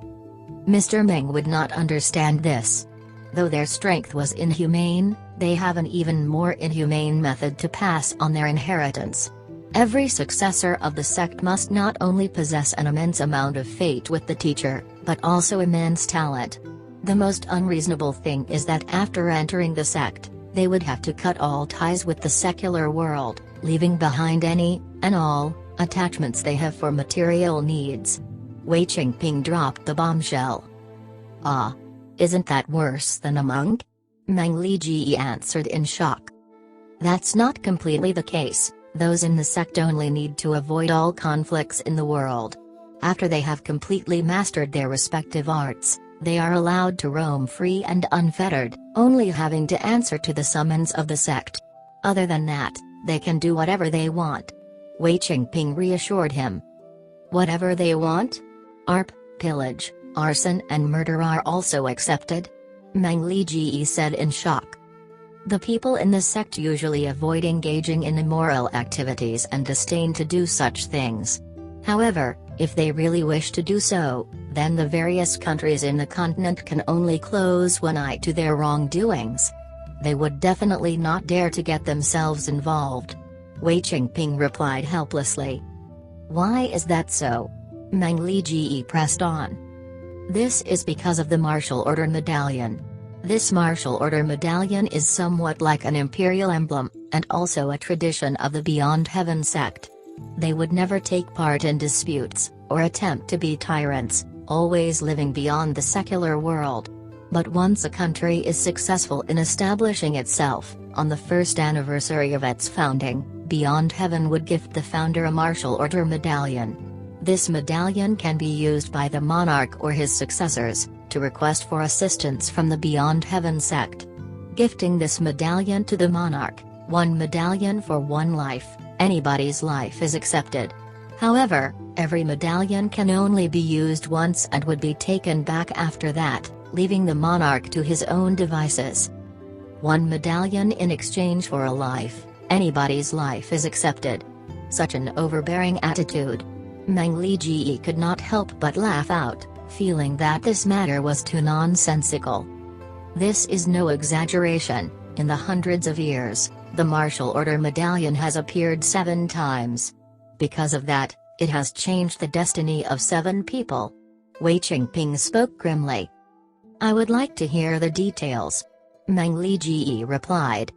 Mr. Meng would not understand this. Though their strength was inhumane, they have an even more inhumane method to pass on their inheritance. Every successor of the sect must not only possess an immense amount of faith with the teacher, but also immense talent. The most unreasonable thing is that after entering the sect, they would have to cut all ties with the secular world, leaving behind any, and all, attachments they have for material needs. Wei Qingping dropped the bombshell. Ah. Isn't that worse than a monk? Meng Liji answered in shock. That's not completely the case. Those in the sect only need to avoid all conflicts in the world. After they have completely mastered their respective arts, they are allowed to roam free and unfettered, only having to answer to the summons of the sect. Other than that, they can do whatever they want. Wei Qingping reassured him. Whatever they want? ARP, pillage, arson and murder are also accepted? Meng Liji said in shock. The people in the sect usually avoid engaging in immoral activities and disdain to do such things. However, if they really wish to do so, then the various countries in the continent can only close one eye to their wrongdoings. They would definitely not dare to get themselves involved. Wei Qingping replied helplessly. Why is that so? Meng Liji pressed on. This is because of the martial order medallion. This martial order medallion is somewhat like an imperial emblem, and also a tradition of the Beyond Heaven sect. They would never take part in disputes, or attempt to be tyrants, always living beyond the secular world. But once a country is successful in establishing itself, on the first anniversary of its founding, Beyond Heaven would gift the founder a martial order medallion. This medallion can be used by the monarch or his successors, to request for assistance from the Beyond Heaven sect. Gifting this medallion to the monarch, one medallion for one life, anybody's life is accepted. However, every medallion can only be used once and would be taken back after that, leaving the monarch to his own devices. One medallion in exchange for a life, anybody's life is accepted. Such an overbearing attitude. Meng Liji could not help but laugh out, feeling that this matter was too nonsensical. This is no exaggeration. In the hundreds of years, the martial order medallion has appeared 7 times. Because of that, it has changed the destiny of 7 people. Wei Qingping spoke grimly. I would like to hear the details. Meng Liji replied.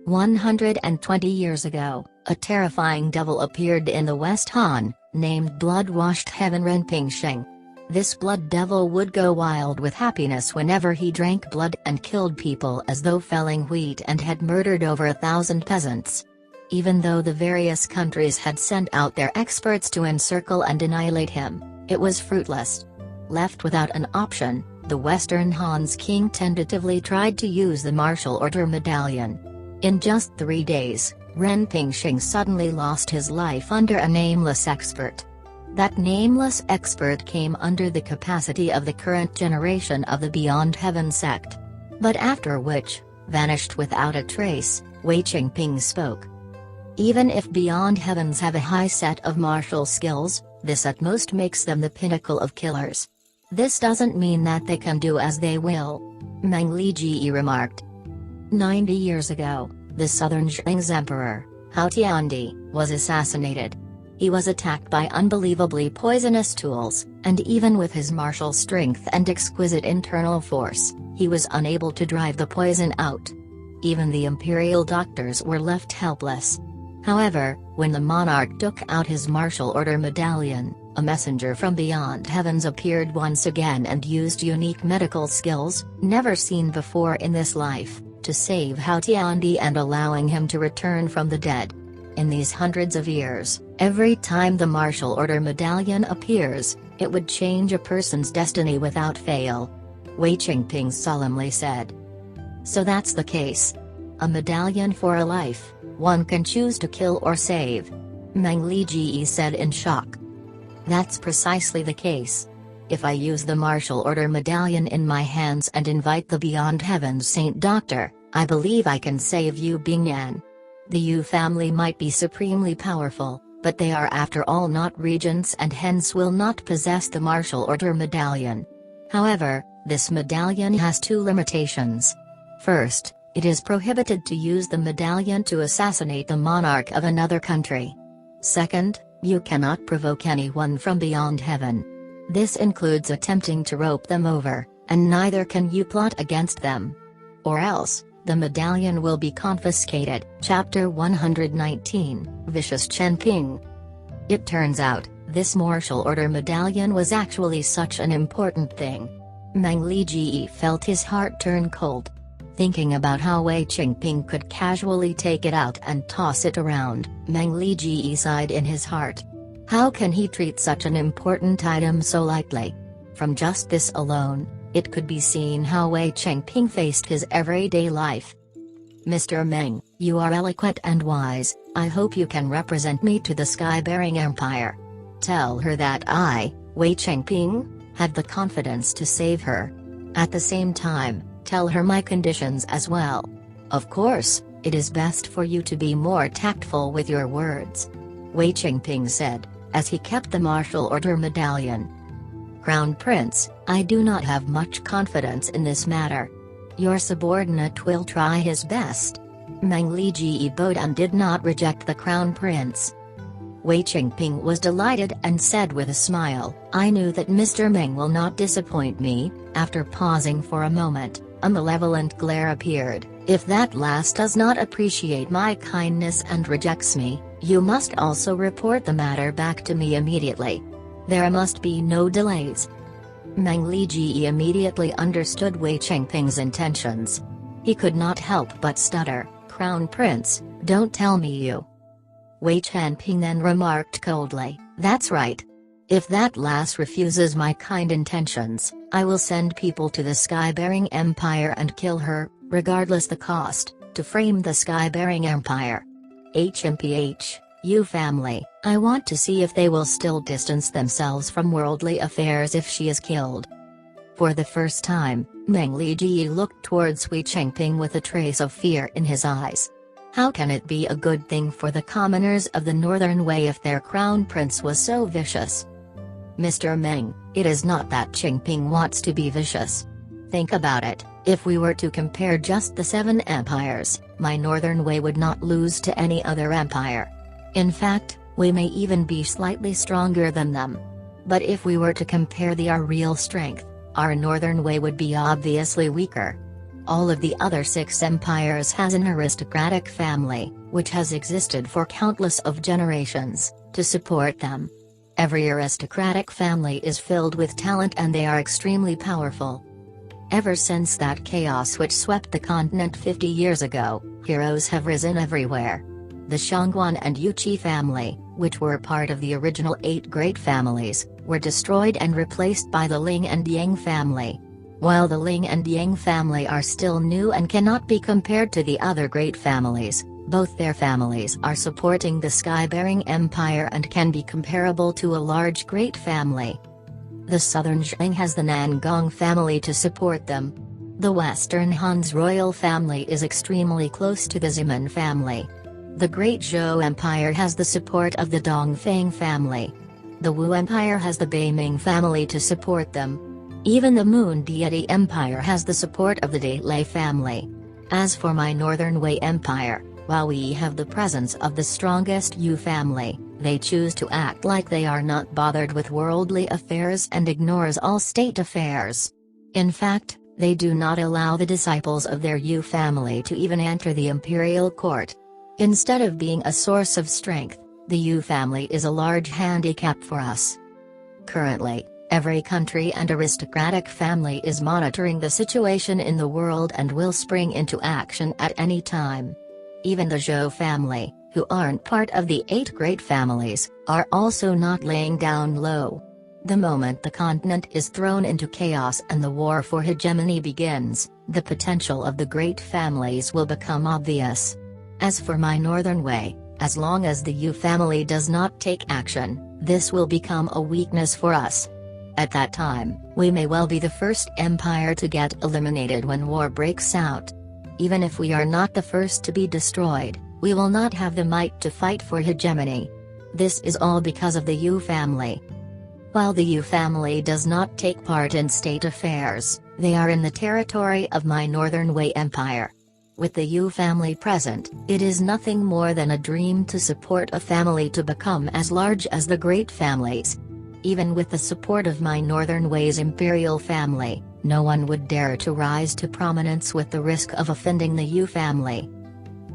120 years ago, a terrifying devil appeared in the West Han, named Blood-Washed Heaven Renpingsheng. This blood devil would go wild with happiness whenever he drank blood and killed people as though felling wheat, and had murdered over 1,000 peasants. Even though the various countries had sent out their experts to encircle and annihilate him, it was fruitless. Left without an option, the Western Han's king tentatively tried to use the martial order medallion. In just 3 days, Renpingsheng suddenly lost his life under a nameless expert. That nameless expert came under the capacity of the current generation of the Beyond Heaven sect. But after which, vanished without a trace. Wei Qingping spoke. Even if Beyond Heavens have a high set of martial skills, this at most makes them the pinnacle of killers. This doesn't mean that they can do as they will. Meng Liji remarked. 90 years ago, the southern Zheng's emperor, Hao Tiandi, was assassinated. He was attacked by unbelievably poisonous tools, and even with his martial strength and exquisite internal force, he was unable to drive the poison out. Even the imperial doctors were left helpless. However, when the monarch took out his martial order medallion, a messenger from Beyond Heavens appeared once again and used unique medical skills, never seen before in this life, to save Hao Tiandi and allowing him to return from the dead. In these hundreds of years, every time the martial order medallion appears, it would change a person's destiny without fail. Wei Qingping solemnly said. So that's the case. A medallion for a life, one can choose to kill or save. Meng Liji said in shock. That's precisely the case. If I use the martial order medallion in my hands and invite the Beyond Heavens Saint Doctor, I believe I can save Yu Bingyan. The Yu family might be supremely powerful, but they are after all not regents and hence will not possess the martial order medallion. However, this medallion has 2 limitations. First, it is prohibited to use the medallion to assassinate the monarch of another country. Second, you cannot provoke anyone from Beyond Heaven. This includes attempting to rope them over, and neither can you plot against them. Or else, the medallion will be confiscated. Chapter 119, Vicious Chenping. It turns out, this martial order medallion was actually such an important thing. Meng Lijie felt his heart turn cold. Thinking about how Wei Qingping could casually take it out and toss it around, Meng Lijie sighed in his heart. How can he treat such an important item so lightly? From just this alone, it could be seen how Wei Qingping faced his everyday life. Mr. Meng, you are eloquent and wise. I hope you can represent me to the Sky-bearing Empire. Tell her that I, Wei Qingping, have the confidence to save her. At the same time, tell her my conditions as well. Of course, it is best for you to be more tactful with your words. Wei Qingping said, as he kept the martial order medallion. Crown Prince, I do not have much confidence in this matter. Your subordinate will try his best. Meng Lijie bowed and did not reject the Crown Prince. Wei Qingping was delighted and said with a smile, I knew that Mr. Meng will not disappoint me. After pausing for a moment, a malevolent glare appeared. If that last does not appreciate my kindness and rejects me, you must also report the matter back to me immediately. There must be no delays. Meng Lijie immediately understood Wei Qingping's intentions. He could not help but stutter, Crown Prince, don't tell me you. Wei Qingping then remarked coldly, that's right. If that lass refuses my kind intentions, I will send people to the Sky-bearing Empire and kill her, regardless the cost, to frame the Sky-bearing Empire. HMPH, you family, I want to see if they will still distance themselves from worldly affairs if she is killed. For the first time, Meng Lijie looked towards Wei Qingping with a trace of fear in his eyes. How can it be a good thing for the commoners of the Northern Wei if their crown prince was so vicious? Mr. Meng, it is not that Qingping wants to be vicious. Think about it, if we were to compare just the 7 empires, my Northern Wei would not lose to any other empire. In fact, we may even be slightly stronger than them. But if we were to compare our real strength, our Northern Wei would be obviously weaker. All of the other 6 empires has an aristocratic family, which has existed for countless of generations, to support them. Every aristocratic family is filled with talent and they are extremely powerful. Ever since that chaos which swept the continent 50 years ago, heroes have risen everywhere. The Shangguan and Yuqi family, which were part of the original 8 great families, were destroyed and replaced by the Ling and Yang family. While the Ling and Yang family are still new and cannot be compared to the other great families, both their families are supporting the Sky-bearing Empire and can be comparable to a large great family. The southern Zhang has the Nangong family to support them. The western Han's royal family is extremely close to the Ziman family. The Great Zhou Empire has the support of the Dongfang family. The Wu Empire has the Beiming family to support them. Even the Moon Deity Empire has the support of the Dalei family. As for my Northern Wei Empire, while we have the presence of the strongest Yu family, they choose to act like they are not bothered with worldly affairs and ignores all state affairs. In fact, they do not allow the disciples of their Yu family to even enter the imperial court. Instead of being a source of strength, the Yu family is a large handicap for us. Currently, every country and aristocratic family is monitoring the situation in the world and will spring into action at any time. Even the Zhou family, who aren't part of the 8 great families, are also not laying down low. The moment the continent is thrown into chaos and the war for hegemony begins, the potential of the great families will become obvious. As for my Northern Wei, as long as the Yu family does not take action, this will become a weakness for us. At that time, we may well be the first empire to get eliminated when war breaks out. Even if we are not the first to be destroyed, we will not have the might to fight for hegemony. This is all because of the Yu family. While the Yu family does not take part in state affairs, they are in the territory of my Northern Wei Empire. With the Yu family present, it is nothing more than a dream to support a family to become as large as the great families. Even with the support of my Northern Wei's imperial family, no one would dare to rise to prominence with the risk of offending the Yu family.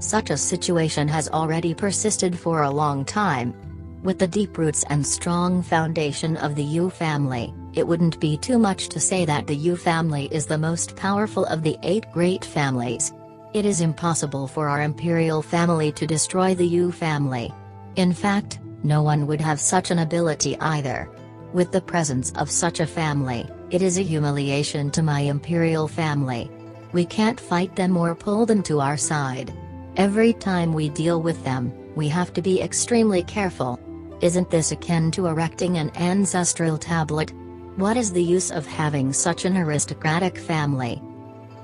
Such a situation has already persisted for a long time. With the deep roots and strong foundation of the Yu family, It wouldn't be too much to say that the Yu family is the most powerful of the 8 great families. It is impossible for our imperial family to destroy the Yu family. In fact, no one would have such an ability either. With the presence of such a family, it is a humiliation to my imperial family. We can't fight them or pull them to our side. Every time we deal with them, we have to be extremely careful. Isn't this akin to erecting an ancestral tablet? What is the use of having such an aristocratic family?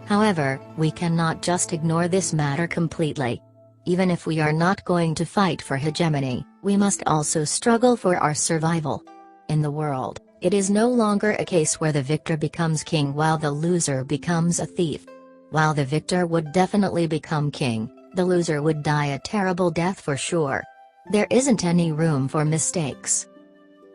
However, we cannot just ignore this matter completely. Even if we are not going to fight for hegemony, we must also struggle for our survival. In the world, it is no longer a case where the victor becomes king while the loser becomes a thief. While the victor would definitely become king, the loser would die a terrible death for sure. There isn't any room for mistakes.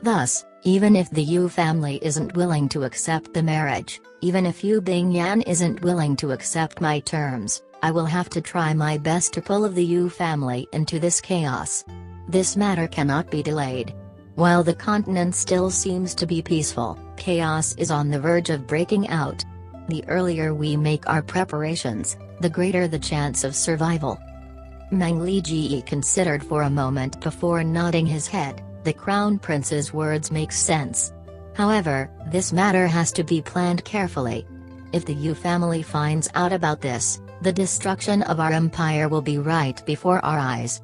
Thus, even if the Yu family isn't willing to accept the marriage, even if Yu Bingyan isn't willing to accept my terms, I will have to try my best to pull the Yu family into this chaos. This matter cannot be delayed. While the continent still seems to be peaceful, chaos is on the verge of breaking out. The earlier we make our preparations, the greater the chance of survival. Meng Li considered for a moment before nodding his head. The Crown Prince's words make sense. However, this matter has to be planned carefully. If the Yu family finds out about this, the destruction of our empire will be right before our eyes.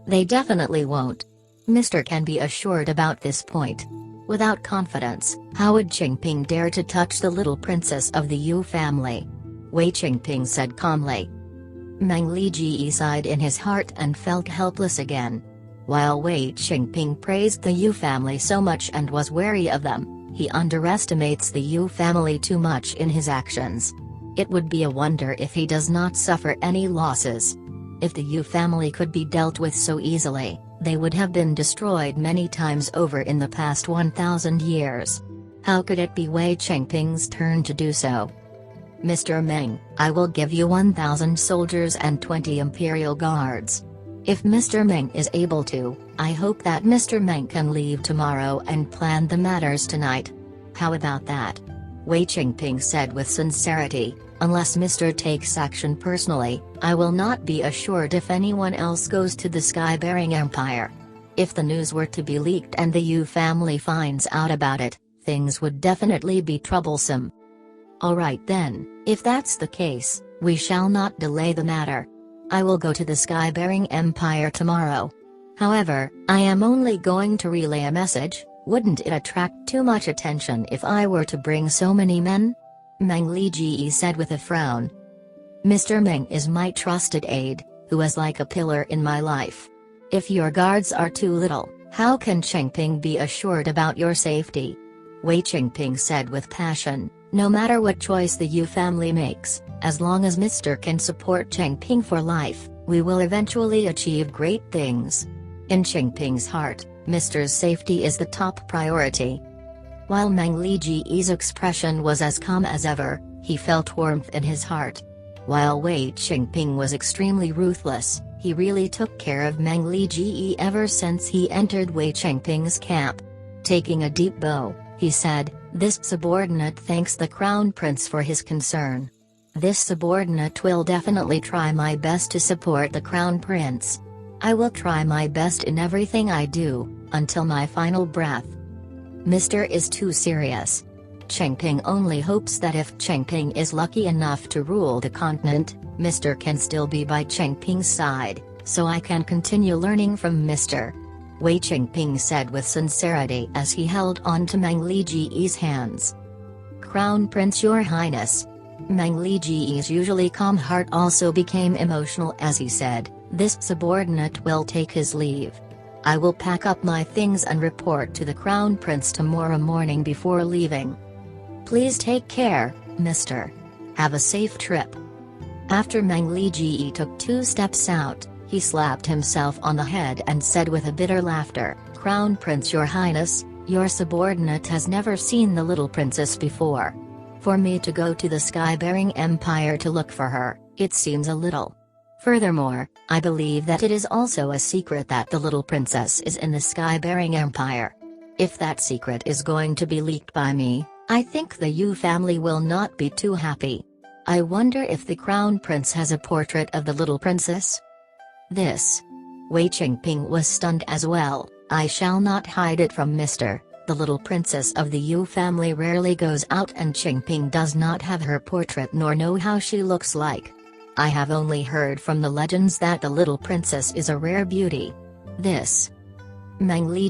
They definitely won't. Mr. can be assured about this point. Without confidence, how would Qingping dare to touch the little princess of the Yu family? Wei Qingping said calmly. Meng Li sighed in his heart and felt helpless again. While Wei Qingping praised the Yu family so much and was wary of them, he underestimates the Yu family too much in his actions. It would be a wonder if he does not suffer any losses. If the Yu family could be dealt with so easily, they would have been destroyed many times over in the past 1,000 years. How could it be Wei Qingping's turn to do so? Mr. Meng, I will give you 1,000 soldiers and 20 imperial guards. If Mr. Meng is able to, I hope that Mr. Meng can leave tomorrow and plan the matters tonight. How about that? Wei Qingping said with sincerity. Unless Mr. takes action personally, I will not be assured if anyone else goes to the Sky-bearing Empire. If the news were to be leaked and the Yu family finds out about it, things would definitely be troublesome. Alright then, if that's the case, we shall not delay the matter. I will go to the Sky-bearing Empire tomorrow. However, I am only going to relay a message. Wouldn't it attract too much attention if I were to bring so many men? Meng Li said with a frown. Mr. Meng is my trusted aide, who is like a pillar in my life. If your guards are too little, how can Qingping be assured about your safety? Wei Qingping said with passion. No matter what choice the Yu family makes, as long as Mr. can support Qingping for life, we will eventually achieve great things. In Qingping's heart, Mr.'s safety is the top priority. While Meng Li's expression was as calm as ever, he felt warmth in his heart. While Wei Qingping was extremely ruthless, he really took care of Meng Li ever since he entered Wei Qingping's camp. Taking a deep bow, he said, "This subordinate thanks the Crown Prince for his concern. This subordinate will definitely try my best to support the Crown Prince. I will try my best in everything I do, until my final breath." Mr. is too serious. Qingping only hopes that if Qingping is lucky enough to rule the continent, Mr. can still be by Qingping's side, so I can continue learning from Mr. Wei Qingping said with sincerity as he held on to Meng Li's hands. "Crown Prince, Your Highness." Meng Li's usually calm heart also became emotional as he said, "This subordinate will take his leave. I will pack up my things and report to the Crown Prince tomorrow morning before leaving. Please take care, Mr. Have a safe trip." After Meng Li took 2 steps out, he slapped himself on the head and said with a bitter laughter, "Crown Prince, Your Highness, your subordinate has never seen the little princess before. For me to go to the Sky-bearing Empire to look for her, it seems a little. Furthermore, I believe that it is also a secret that the little princess is in the Sky-bearing Empire. If that secret is going to be leaked by me, I think the Yu family will not be too happy. I wonder if the crown prince has a portrait of the little princess? This. Wei Qingping was stunned as well. I shall not hide it from Mr. The little princess of the Yu family rarely goes out, and Qingping does not have her portrait nor know how she looks like. I have only heard from the legends that the little princess is a rare beauty. This. Meng Li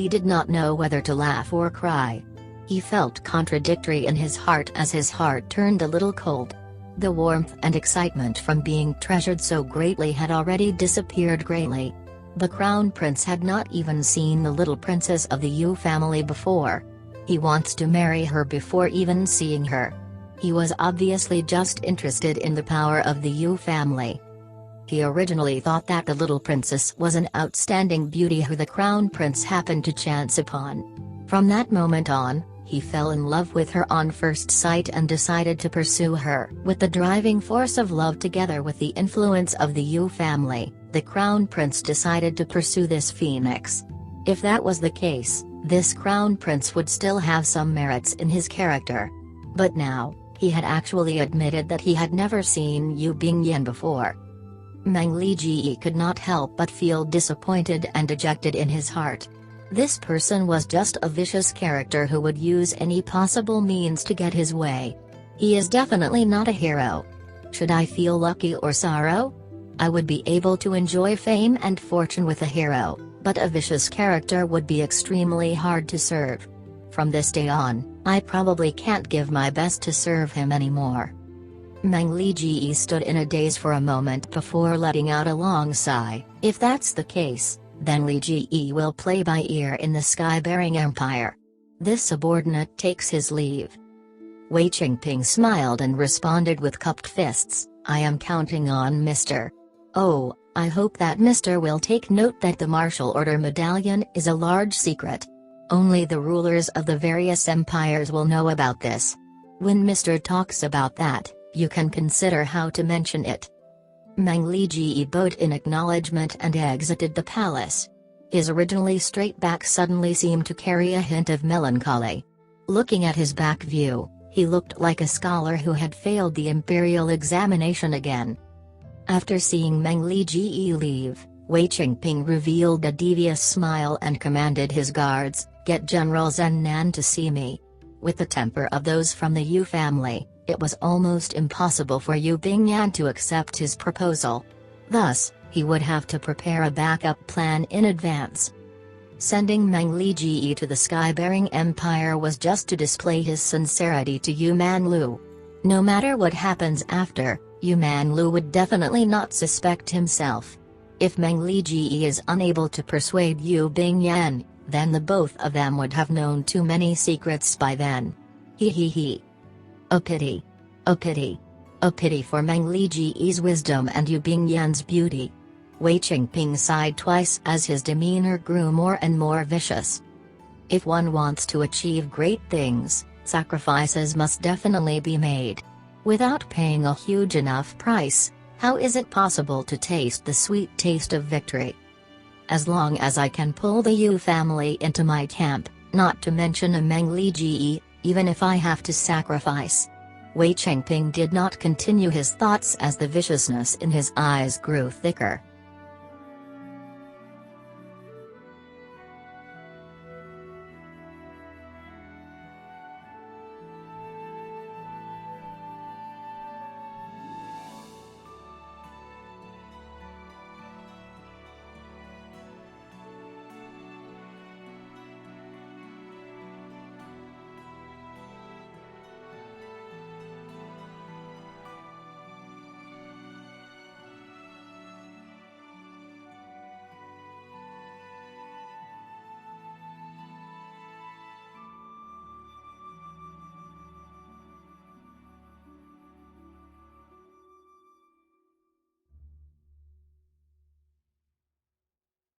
did not know whether to laugh or cry. He felt contradictory in his heart as his heart turned a little cold. The warmth and excitement from being treasured so greatly had already disappeared greatly. The crown prince had not even seen the little princess of the Yu family before. He wants to marry her before even seeing her. He was obviously just interested in the power of the Yu family. He originally thought that the little princess was an outstanding beauty who the crown prince happened to chance upon. From that moment on, he fell in love with her on first sight and decided to pursue her. With the driving force of love together with the influence of the Yu family, the crown prince decided to pursue this phoenix. If that was the case, this crown prince would still have some merits in his character. But now, he had actually admitted that he had never seen Yu Bingyan before. Meng Li could not help but feel disappointed and dejected in his heart. This person was just a vicious character who would use any possible means to get his way. He is definitely not a hero. Should I feel lucky or sorrow? I would be able to enjoy fame and fortune with a hero, but a vicious character would be extremely hard to serve. From this day on, I probably can't give my best to serve him anymore. Meng Li stood in a daze for a moment before letting out a long sigh. If that's the case, then Li will play by ear in the sky-bearing empire. This subordinate takes his leave. Wei Qingping smiled and responded with cupped fists, I am counting on Mr. Oh, I hope that Mr. will take note that the martial order medallion is a large secret. Only the rulers of the various empires will know about this. When Mr. talks about that, you can consider how to mention it. Meng Li bowed in acknowledgement and exited the palace. His originally straight back suddenly seemed to carry a hint of melancholy. Looking at his back view, he looked like a scholar who had failed the imperial examination again. After seeing Meng Li leave, Wei Qingping revealed a devious smile and commanded his guards, get General Zhen Nan to see me. With the temper of those from the Yu family, it was almost impossible for Yu Bingyan to accept his proposal. Thus, he would have to prepare a backup plan in advance. Sending Meng Li to the sky-bearing empire was just to display his sincerity to Yu Manlu. No matter what happens after, Yu Manlu would definitely not suspect himself. If Meng Li is unable to persuade Yu Bingyan, then the both of them would have known too many secrets by then. He. A pity. A pity. A pity for Meng Li's wisdom and Yu Bingyan's beauty. Wei Qingping sighed twice as his demeanor grew more and more vicious. If one wants to achieve great things, sacrifices must definitely be made. Without paying a huge enough price, how is it possible to taste the sweet taste of victory? As long as I can pull the Yu family into my camp, not to mention a Meng Li, even if I have to sacrifice. Wei Qingping did not continue his thoughts as the viciousness in his eyes grew thicker.